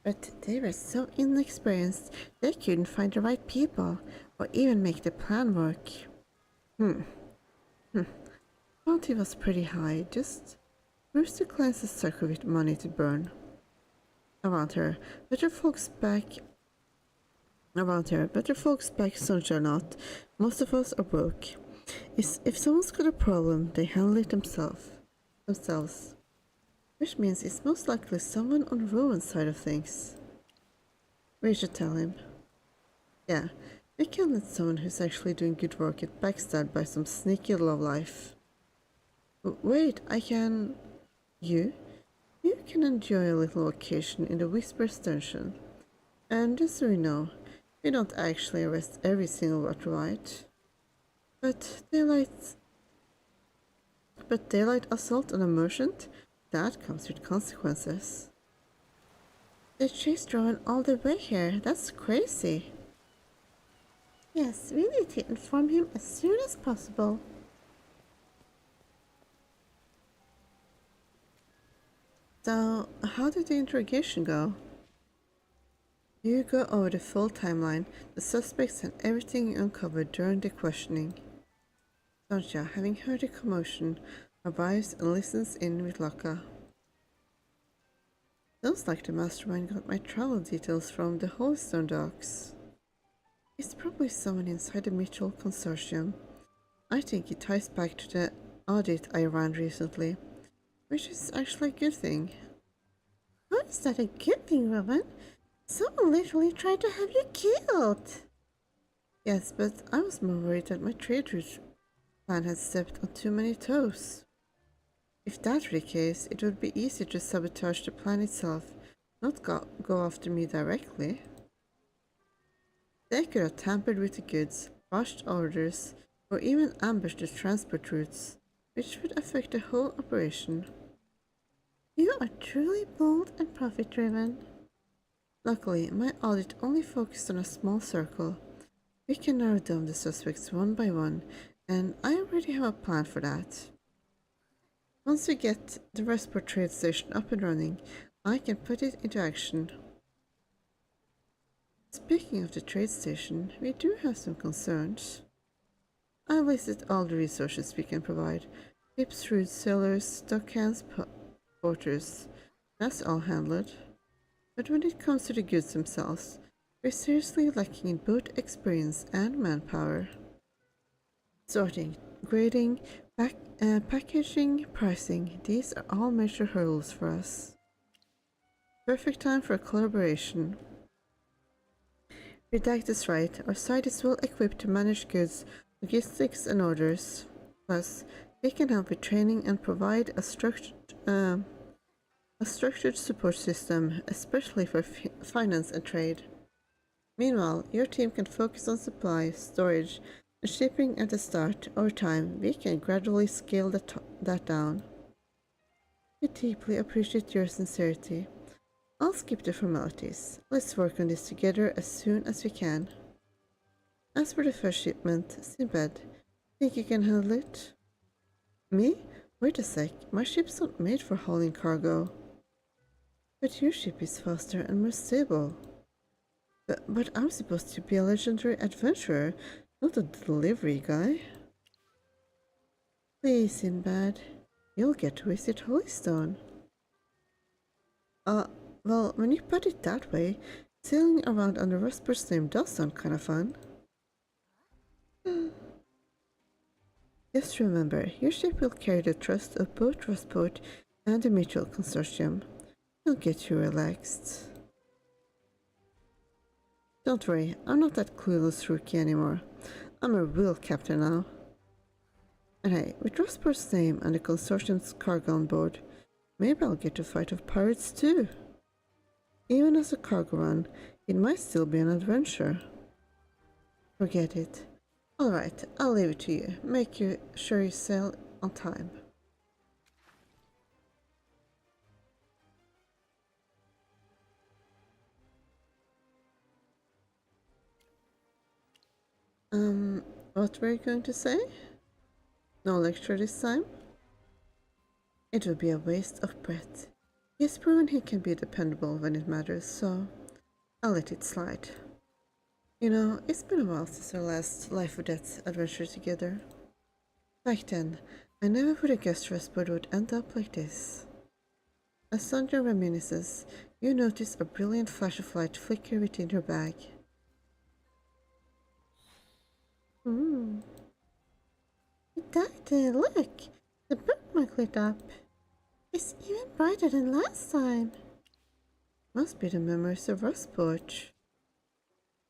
But they were so inexperienced, they couldn't find the right people, or even make the plan work. Bounty was pretty high, just Rooster cleanse a circle with money to burn. Around here, better folks back sons are not. Most of us are broke. If someone's got a problem, they handle it themselves. Which means it's most likely someone on Rowan's side of things. We should tell him. Yeah, we can't let someone who's actually doing good work get backstabbed by some sneaky lowlife. Wait, You can enjoy a little vacation in the Whisper Station. And just so you know, we don't actually arrest every single water white. But but daylight assault on a merchant? That comes with consequences. They chased Rowan all the way here. That's crazy. Yes, we need to inform him as soon as possible. So, how did the interrogation go? You go over the full timeline, the suspects and everything you uncovered during the questioning. Sonja, having heard the commotion, arrives and listens in with Locke. Sounds like the mastermind got my travel details from the Holystone docks. It's probably someone inside the Mitchell Consortium. I think it ties back to the audit I ran recently, which is actually a good thing. How is that a good thing, Robin? Someone literally tried to have you killed! Yes, but I was more worried that my trade route plan had stepped on too many toes. If that were the case, it would be easier to sabotage the plan itself, not go after me directly. They could have tampered with the goods, rushed orders, or even ambushed the transport routes, which would affect the whole operation. You are truly bold and profit-driven. Luckily, my audit only focused on a small circle. We can narrow down the suspects one by one, and I already have a plan for that. Once we get the Westport trade station up and running, I can put it into action. Speaking of the trade station, we do have some concerns. I listed all the resources we can provide. Ships, routes, sailors, stockhands, porters. That's all handled. But when it comes to the goods themselves, we're seriously lacking in both experience and manpower. Sorting, grading, packaging, pricing, these are all major hurdles for us. Perfect time for a collaboration. Redact is right, our site is well equipped to manage goods, logistics and orders. Plus, we can help with training and provide a structured support system, especially for finance and trade. Meanwhile, your team can focus on supply, storage, and shipping at the start. Over time, we can gradually scale that down. We deeply appreciate your sincerity. I'll skip the formalities. Let's work on this together as soon as we can. As for the first shipment, Sinbad, think you can handle it? Me? Wait a sec, my ship's not made for hauling cargo. But your ship is faster and more stable. But I'm supposed to be a legendary adventurer, not a delivery guy. Please, Sinbad, you'll get to visit Holystone. Well, when you put it that way, sailing around under Rusper's name does sound kind of fun. Just remember, your ship will carry the trust of both Rustport and the Mitchell Consortium. It'll get you relaxed. Don't worry, I'm not that clueless rookie anymore. I'm a real captain now. And hey, with Rustport's name and the Consortium's cargo on board, maybe I'll get to fight off pirates too. Even as a cargo run, it might still be an adventure. Forget it. Alright, I'll leave it to you. Make sure you sail on time. What were you going to say? No lecture this time? It would be a waste of breath. He's proven he can be dependable when it matters, so I'll let it slide. You know, it's been a while since our last life or death adventure together. Back then, I never would have guessed Rustport would end up like this. As Sandra reminisces, you notice a brilliant flash of light flicker within her bag. Dada, look! The bookmark lit up. It's even brighter than last time. Must be the memories of Rustport.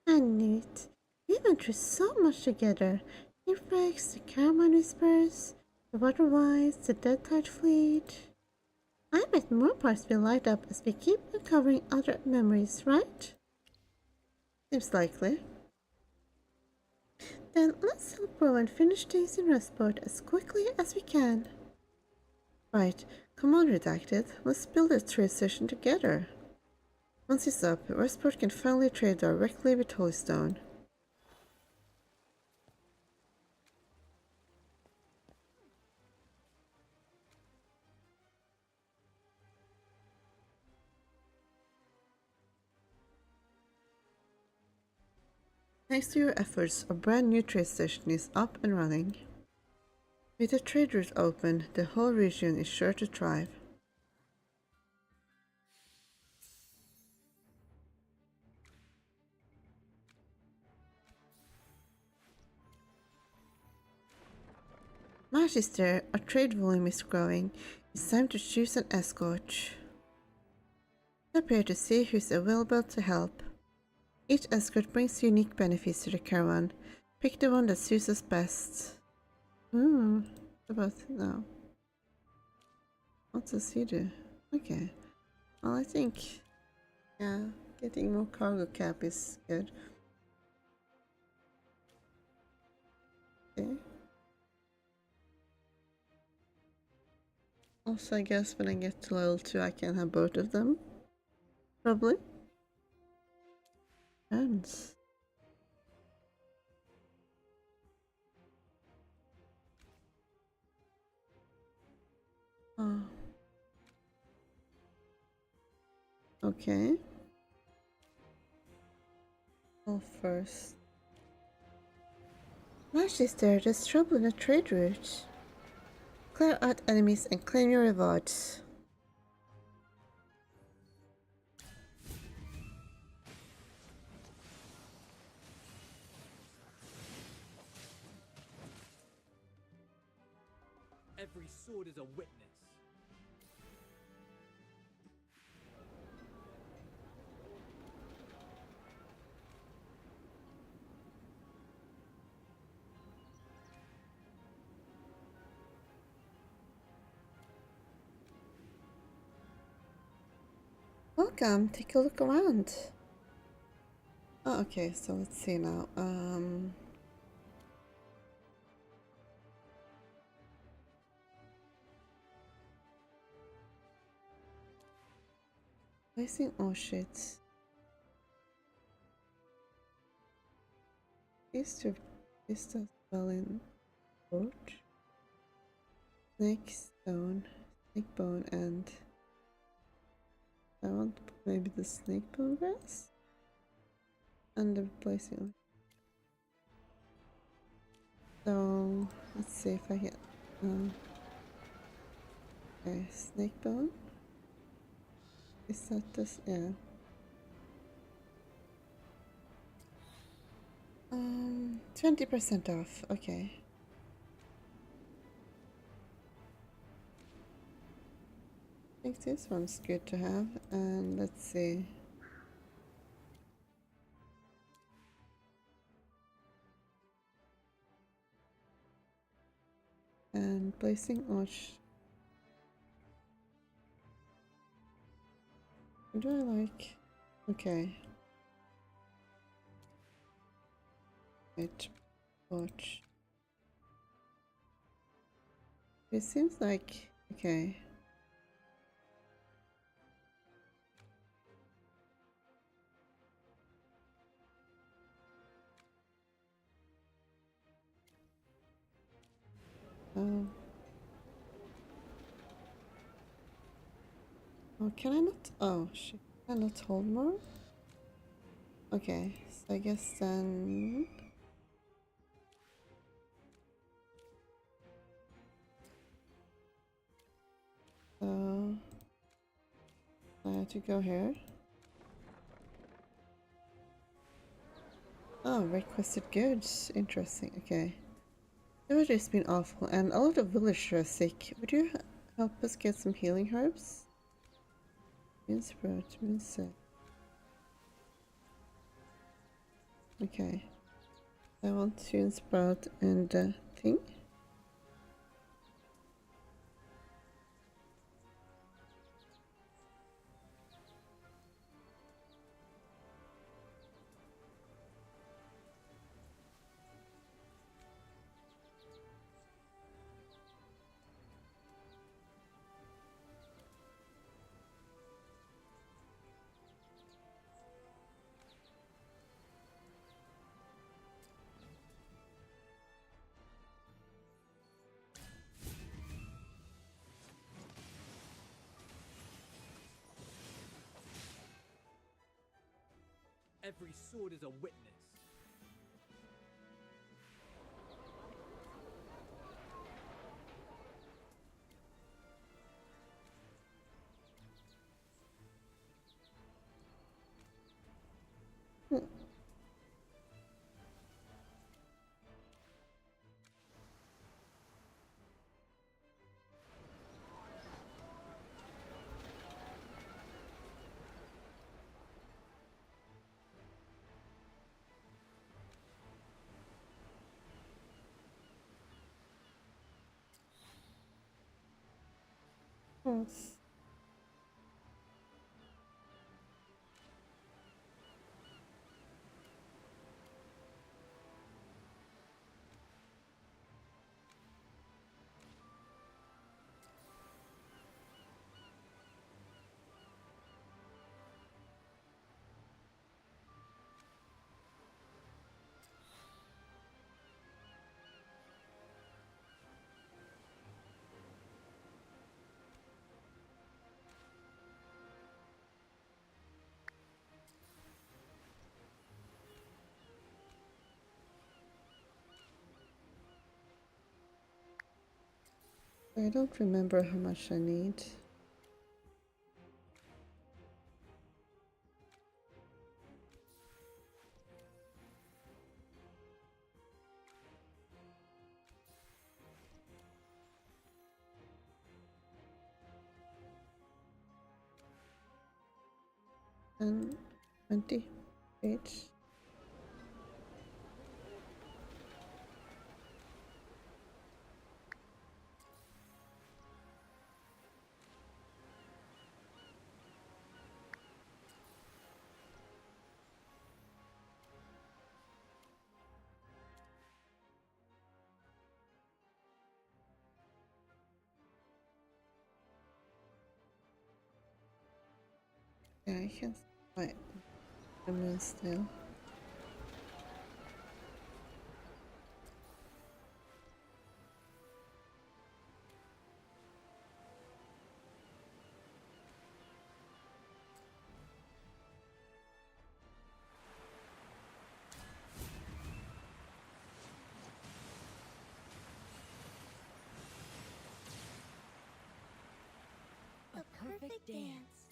I knew it. We went through so much together. Shipwrecks, the Caramel Whispers, the Waterwise, the Dead Tide Fleet. I bet more parts will light up as we keep uncovering other memories, right? Seems likely. Then let's help Rowan finish things in Rustport as quickly as we can. Right, come on, Redacted. Let's build a trade station together. Once it's up, Westport can finally trade directly with Holystone. Thanks to your efforts, a brand new trade station is up and running. With the trade route open, the whole region is sure to thrive. Magister, our trade volume is growing. It's time to choose an escort. Step here to see who's available to help. Each escort brings unique benefits to the caravan. Pick the one that suits us best. What about now? What does he do? Okay. Well, I think, yeah, getting more cargo cap is good. Okay. Also, I guess when I get to level 2, I can have both of them. Probably. Friends. Oh. Okay. Well, first. Magister, there's trouble in the trade route. Clear out enemies and claim your rewards. Every sword is a witness. Welcome, take a look around. Oh, okay, so let's see now. Placing oh shit. This does well in torch. Snake stone, snake bone, and I want maybe the snake bone grass and the placing. So let's see if I get okay, snake bone. Is that this? Yeah. 20% off. Okay. I think this one's good to have. And let's see. And placing arch. What do I like? Okay. Right. Watch. It seems like okay. Oh. Oh, can I not? Oh, shit. Can I not hold more? Okay, so I guess then. So I have to go here. Oh, requested goods. Interesting. Okay. The weather's been awful, and a lot of villagers are sick. Would you help us get some healing herbs? Moonsprout, moonset. Okay. I want Moonsprout and thing. Every sword is a witness. Yes. I don't remember how much I need. And 20 each. Yeah, I can wait a minute still. A perfect dance.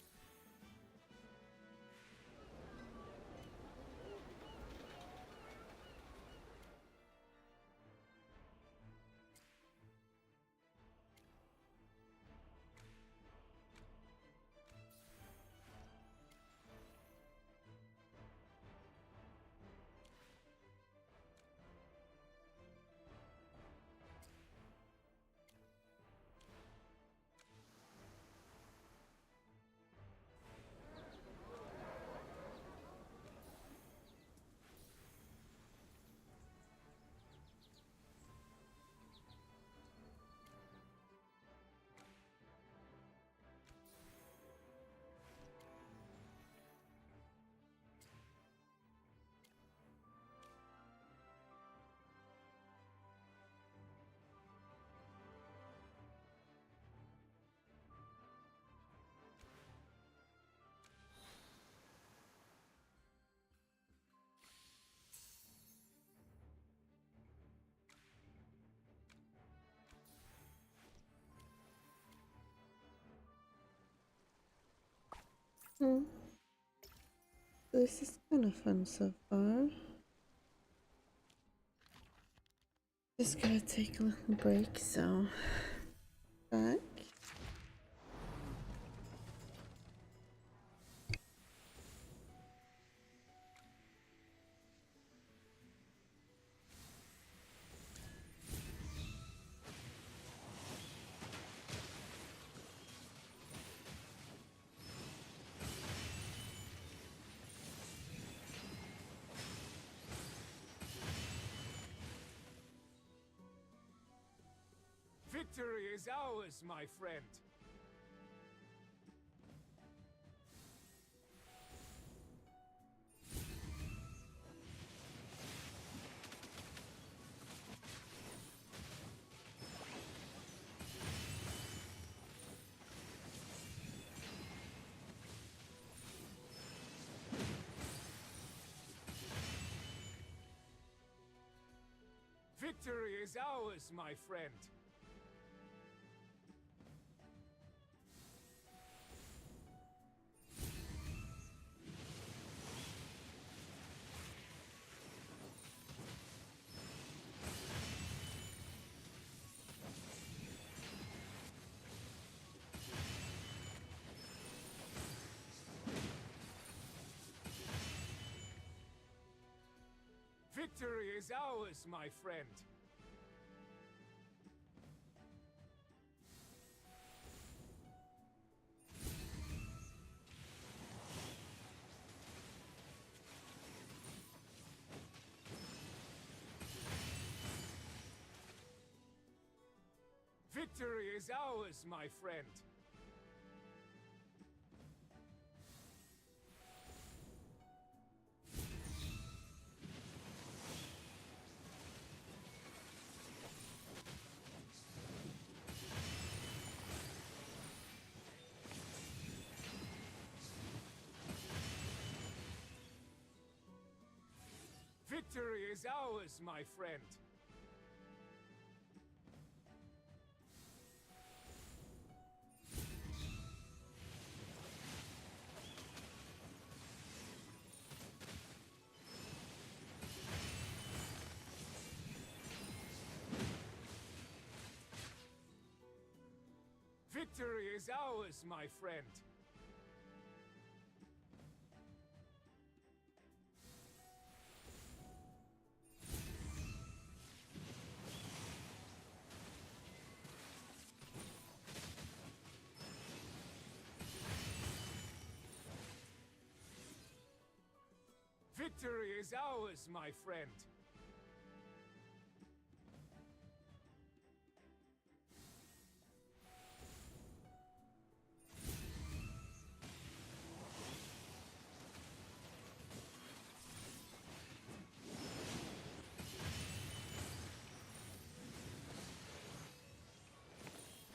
Hmm. This is kind of fun so far. Just gonna take a little break, so back. Victory is ours, my friend. Victory is ours, my friend. Victory is ours, my friend. Victory is ours, my friend. Victory is ours, my friend. Victory is ours, my friend. Victory is ours, my friend.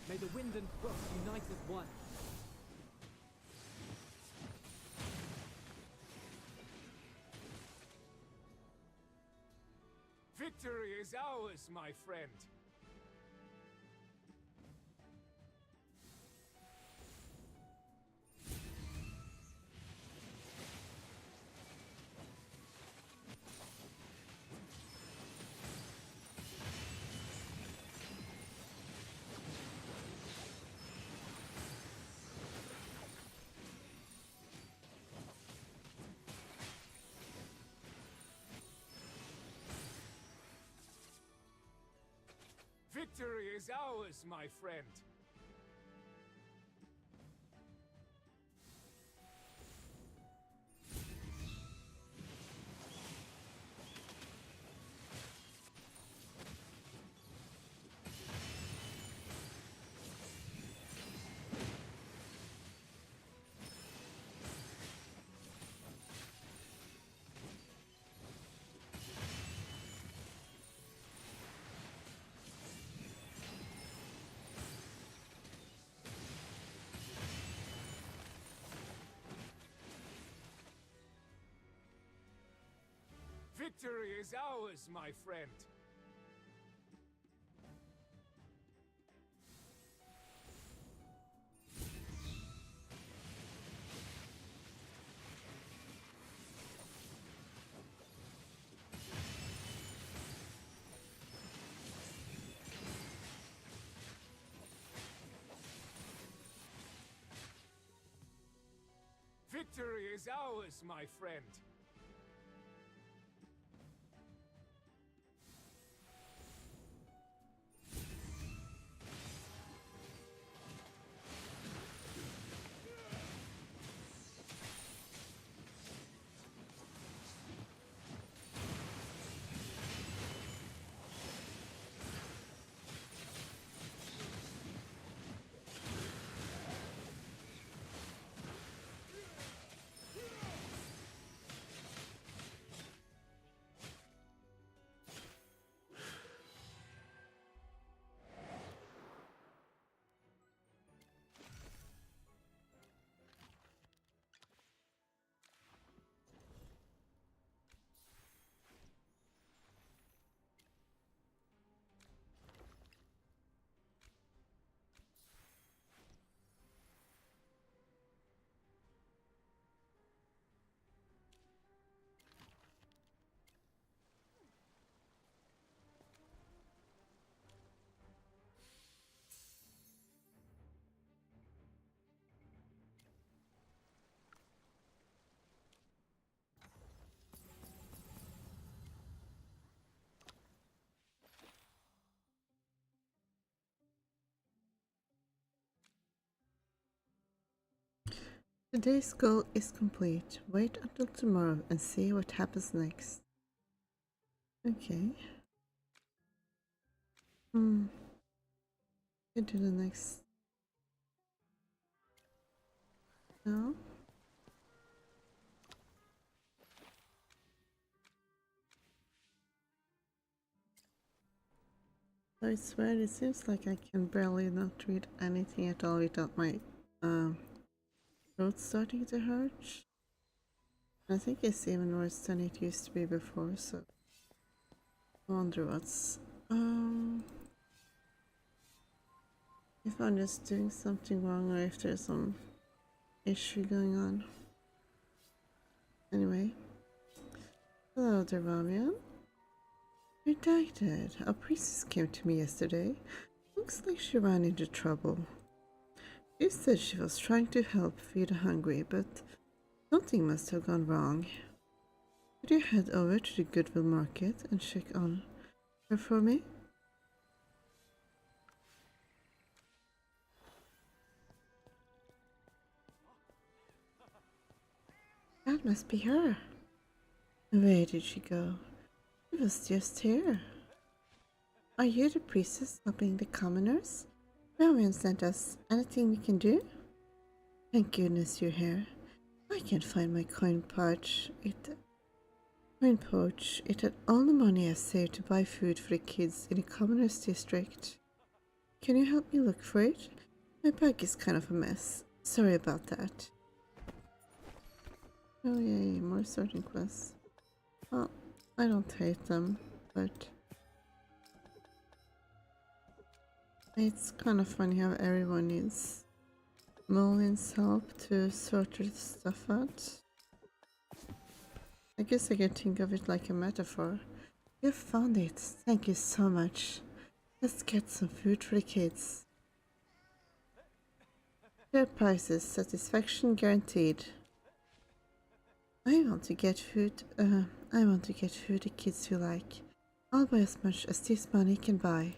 May the wind and frost unite as one. Victory is ours, my friend. Victory is ours, my friend. Victory is ours, my friend. Victory is ours, my friend. Today's goal is complete. Wait until tomorrow and see what happens next. Okay. Get to the next. No. I swear it seems like I can barely not read anything at all without my throat starting to hurt. I think it's even worse than it used to be before, so I wonder what's if I'm just doing something wrong or if there's some issue going on. Anyway. Hello, Dervamian. Redacted. A priestess came to me yesterday. Looks like she ran into trouble. She said she was trying to help feed the hungry, but something must have gone wrong. Could you head over to the Goodwill Market and check on her for me? That must be her. Where did she go? She was just here. Are you the priestess helping the commoners? Marion sent us. Anything we can do? Thank goodness you're here. I can't find my coin pouch. It had all the money I saved to buy food for the kids in the commoners district. Can you help me look for it? My bag is kind of a mess. Sorry about that. Oh yay, more sorting quests. Well, I don't hate them, but it's kind of funny how everyone needs Molin's help to sort the stuff out. I guess I can think of it like a metaphor. You found it. Thank you so much. Let's get some food for the kids. Fair prices, satisfaction guaranteed. I want to get food the kids will like. I'll buy as much as this money can buy.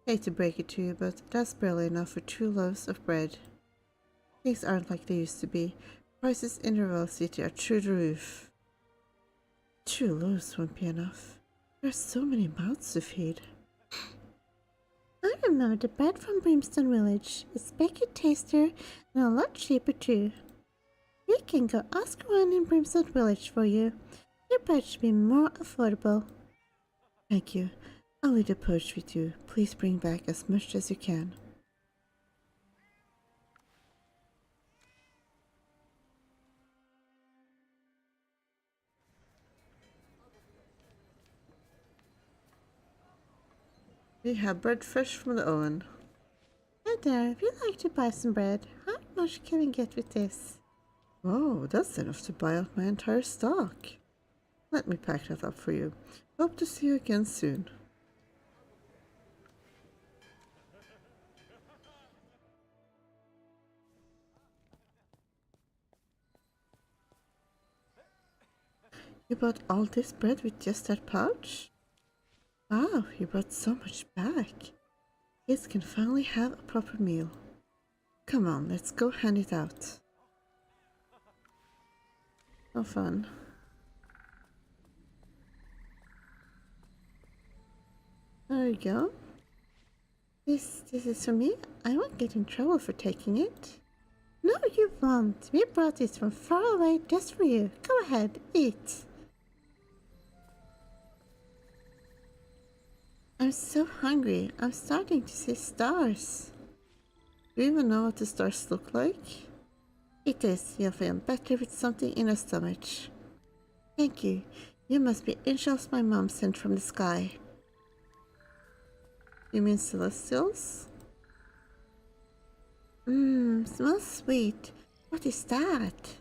Hate to break it to you, but that's barely enough for 2 loaves of bread. Things aren't like they used to be. Prices in the Royal City are through the roof. 2 loaves won't be enough. There's so many mouths to feed. I remember the bread from Brimstone Village. It's bigger, tastier, and a lot cheaper too. We can go ask around in Brimstone Village for you. Your bread should be more affordable. Thank you. I'll leave the pouch with you. Please bring back as much as you can. We have bread fresh from the oven. Hi there, we'd like to buy some bread. How much can we get with this? Oh, that's enough to buy out my entire stock. Let me pack that up for you. Hope to see you again soon. You bought all this bread with just that pouch? Wow, you brought so much back. Kids can finally have a proper meal. Come on, let's go hand it out. How fun. There you go. This is for me. I won't get in trouble for taking it. No, you won't. We brought this from far away just for you. Go ahead, eat. I'm so hungry. I'm starting to see stars. Do you even know what the stars look like? It is. You'll feel better with something in your stomach. Thank you. You must be angels my mom sent from the sky. You mean celestials? Smells sweet. What is that?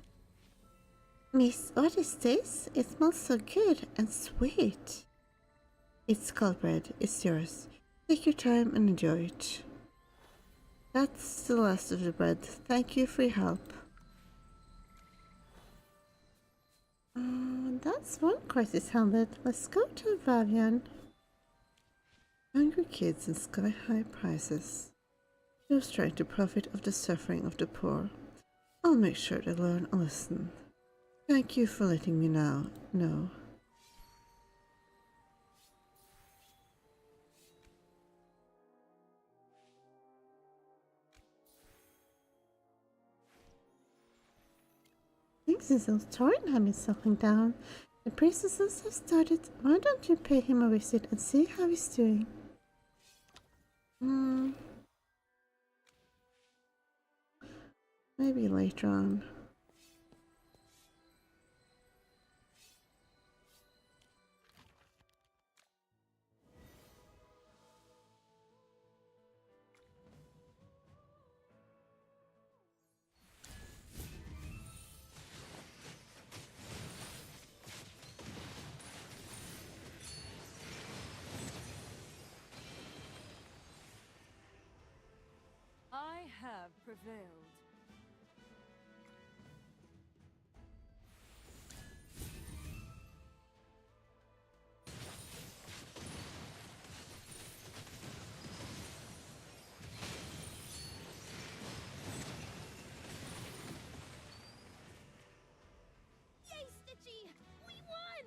Miss, what is this? It smells so good and sweet. It's cold bread. It's yours. Take your time and enjoy it. That's the last of the bread. Thank you for your help. That's one crisis handled. Let's go to Vavian. Hungry kids and sky-high prices. Those trying to profit of the suffering of the poor. I'll I'll make sure to learn a lesson. Thank you for letting me know. Things in Tornheim is settling down. The priestesses have started. Why don't you pay him a visit and see how he's doing? Maybe later on. I have prevailed. Yay, Stitchy! We won!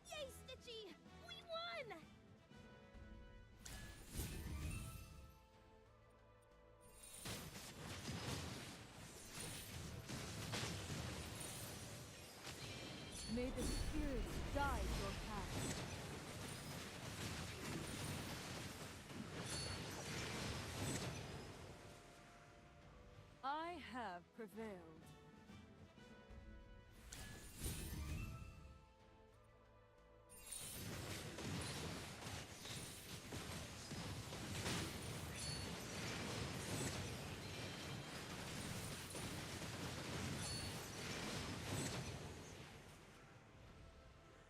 Yay, Stitchy! We won! May the spirits guide your path. I have prevailed.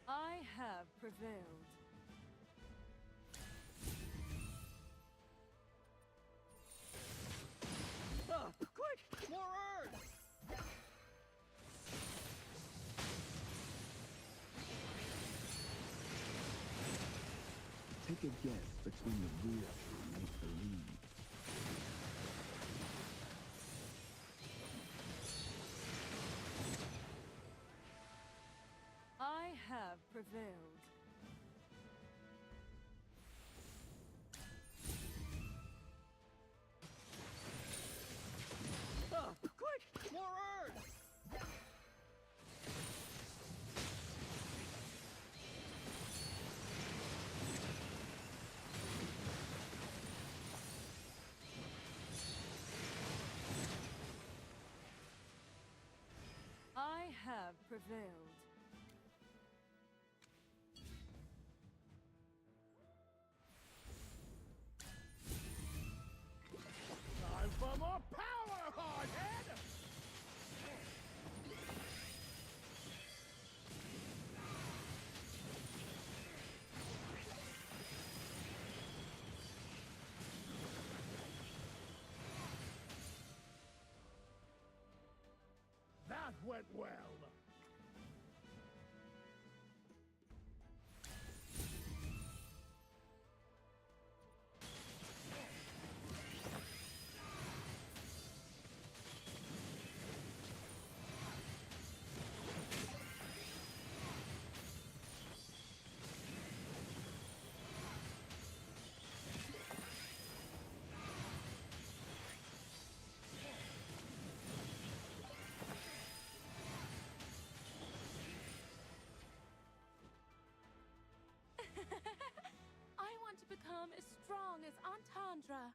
I have prevailed. Quick! More earth! Take a guess between the real and make-believe. I have prevailed. Quick! More earth! I have prevailed. Time for more power, hardhead! That went well. I want to become as strong as Antandra.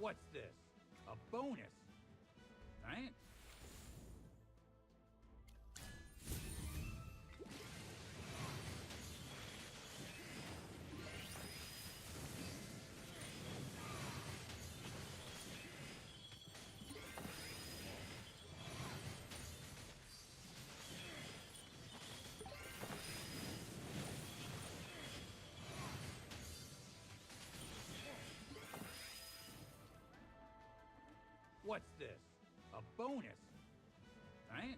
What's this? A bonus? Thanks. What's this? A bonus? Thanks.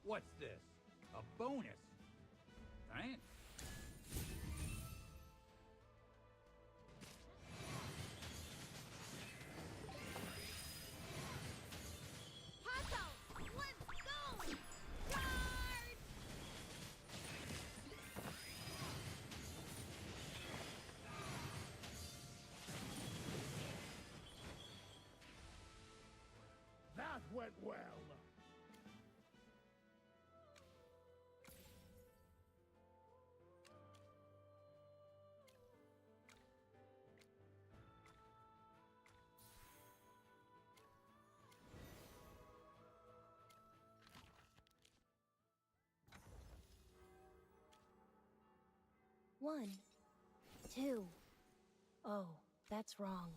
What's this? A bonus? Thanks. Let's go! Charge! That went well. One, two. Oh, that's wrong.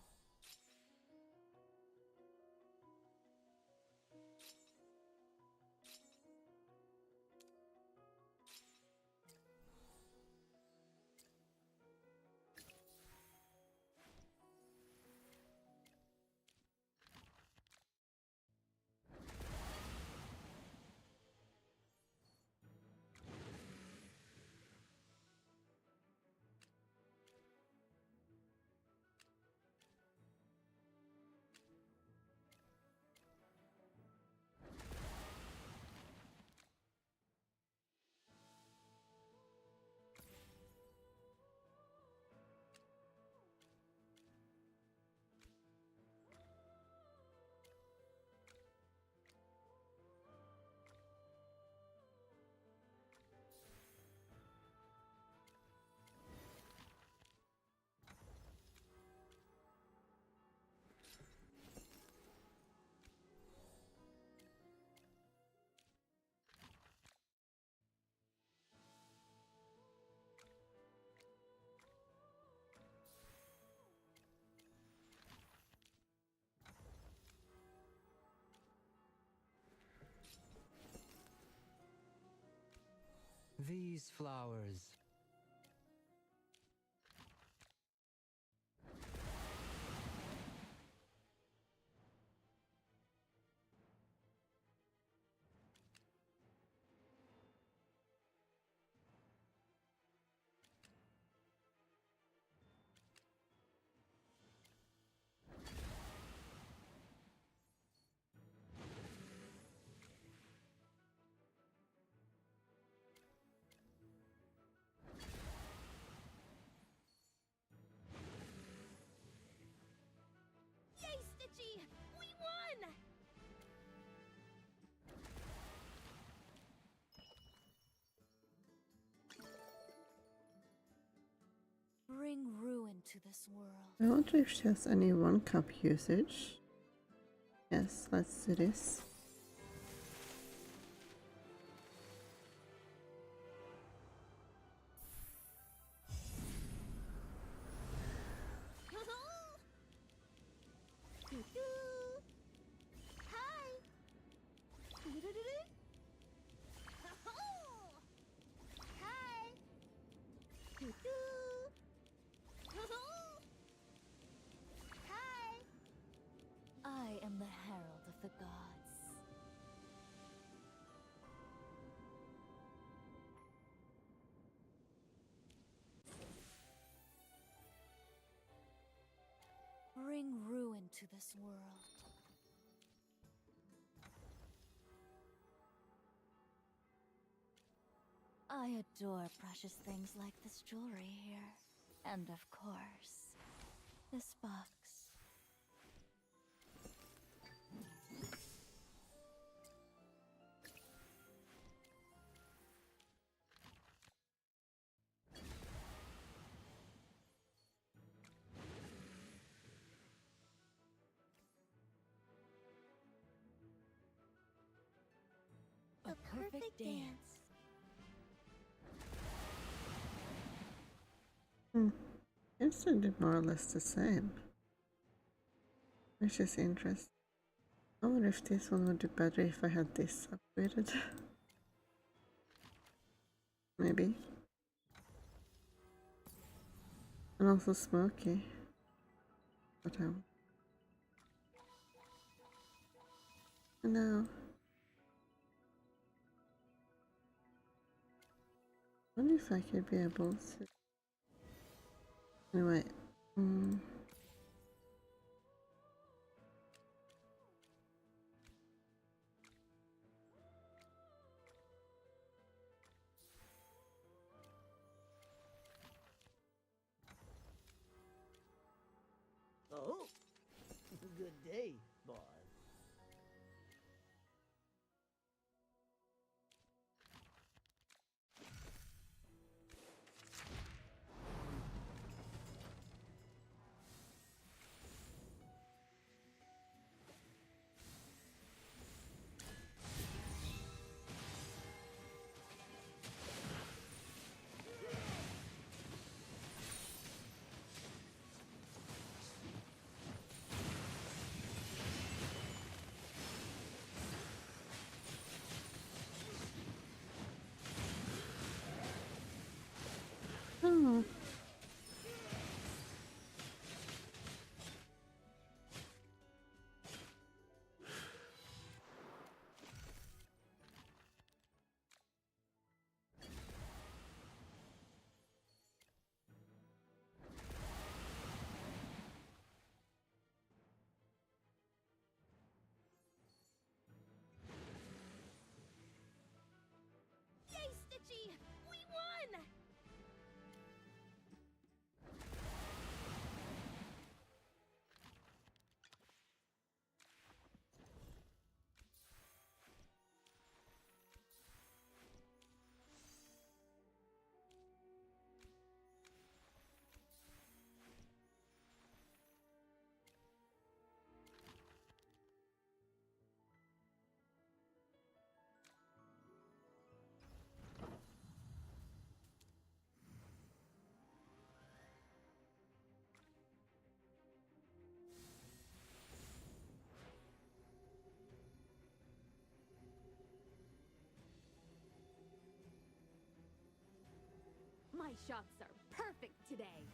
These flowers. Yay, Stitchy! We won! Bring ruin to this world. I wonder if she has any one cup usage. Yes, let's do this. Hi! Hi! Hi! I am the herald of the gods. Bring ruin to this world. I adore precious things like this jewelry here. And of course, this box. A perfect dance. It's more or less the same. Which is interesting. I wonder if this one would do better if I had this upgraded. Maybe. And also smoky. Whatever. No. I wonder if I could be able to. Anyway. Oh, good day, boss. Oh. Yay, Stitchy! We won! My shots are perfect today.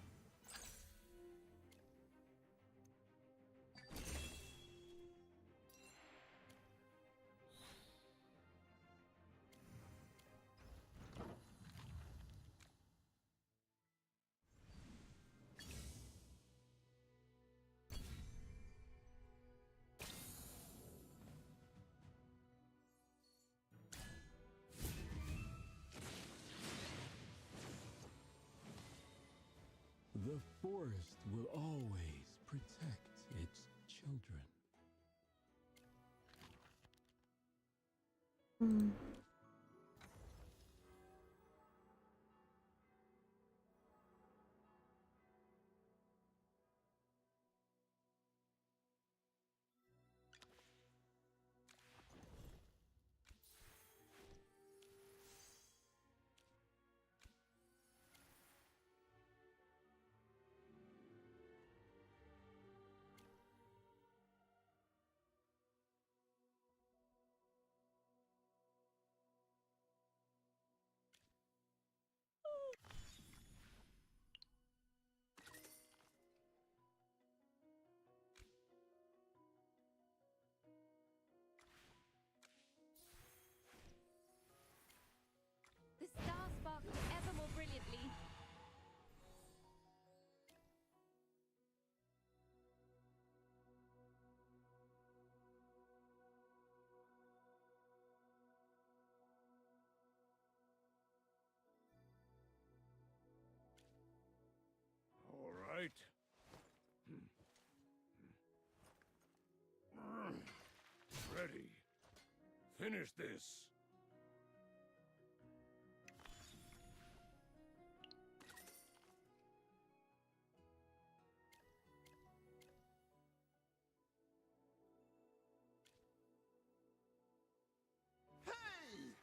The forest will always protect its children. The stars sparkle ever more brilliantly. All right. Ready. Finish this. Hey!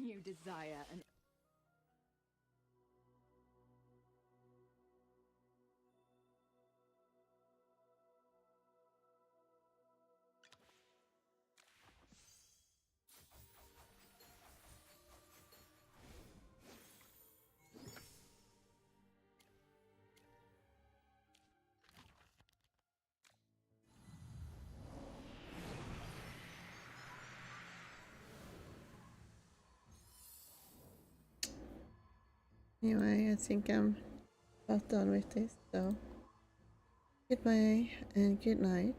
You desire an Anyway, I think I'm about done with this, so goodbye and good night.